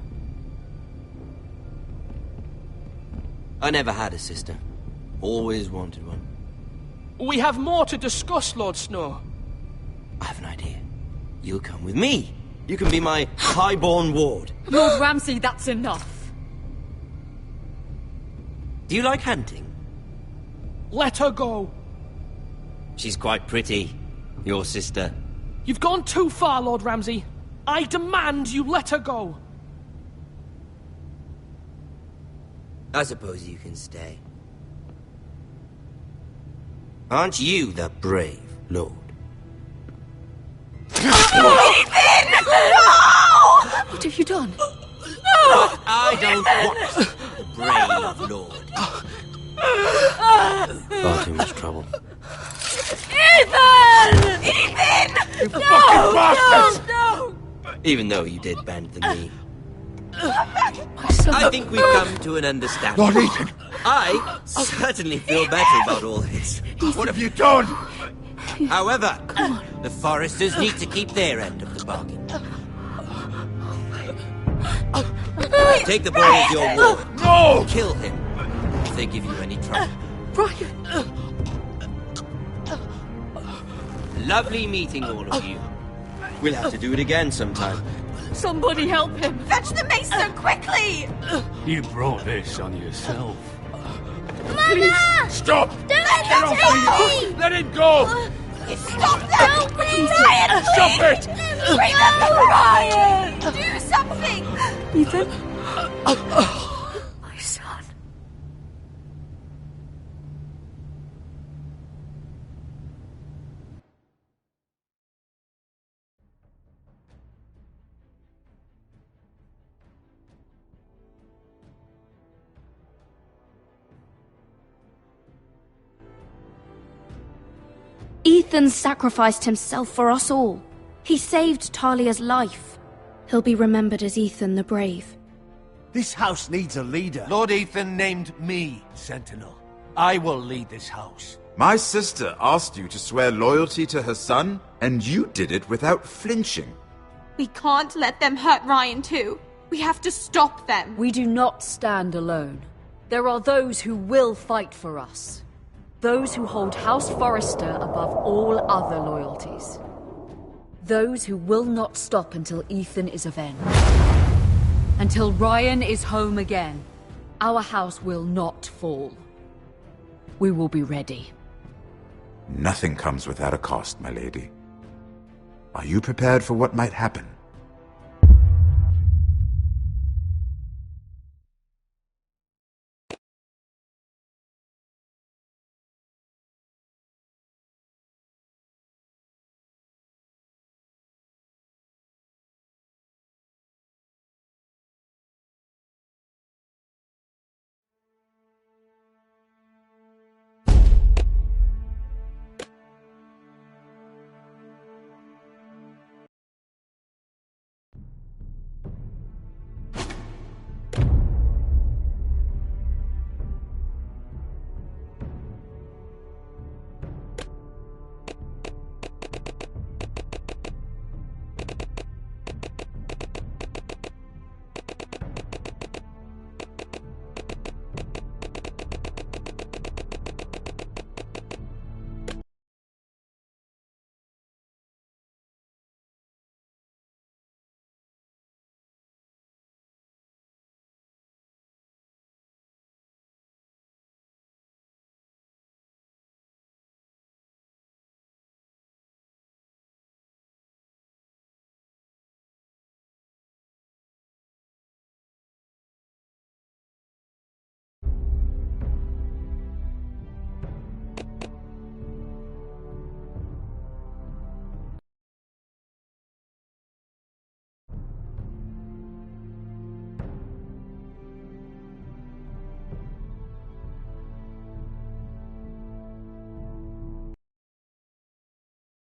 I never had a sister. Always wanted one. We have more to discuss, Lord Snow. I have an idea. You'll come with me. You can be my highborn ward. Lord Ramsay, that's enough. Do you like hunting? Let her go. She's quite pretty, your sister. You've gone too far, Lord Ramsay. I demand you let her go. I suppose you can stay. Aren't you the brave lord? Ethan! No! What have you done? But I don't want the brave lord. Far too much trouble. Ethan! Ethan! You fucking bastards! No! Even though you did bend the knee. I think we've come to an understanding. Lord Ethan! I certainly feel better about all this. What have you done? However, the Foresters need to keep their end of the bargain. Take the boy as your ward. No! Kill him if they give you any trouble. Brian! Lovely meeting all of you. We'll have to do it again sometime. Somebody help him! Fetch the mason quickly! You brought this on yourself. Mama! Stop! Don't Get let off him me! Let him go! Stop that! Brian, Stop it! Remember Brian! Do something! Ethan? My son. Ethan sacrificed himself for us all. He saved Talia's life. He'll be remembered as Ethan the Brave. This house needs a leader. Lord Ethan named me Sentinel. I will lead this house. My sister asked you to swear loyalty to her son, and you did it without flinching. We can't let them hurt Ryan too. We have to stop them. We do not stand alone. There are those who will fight for us. Those who hold House Forrester above all other loyalties. Those who will not stop until Ethan is avenged. Until Ryan is home again, our house will not fall. We will be ready. Nothing comes without a cost, my lady. Are you prepared for what might happen?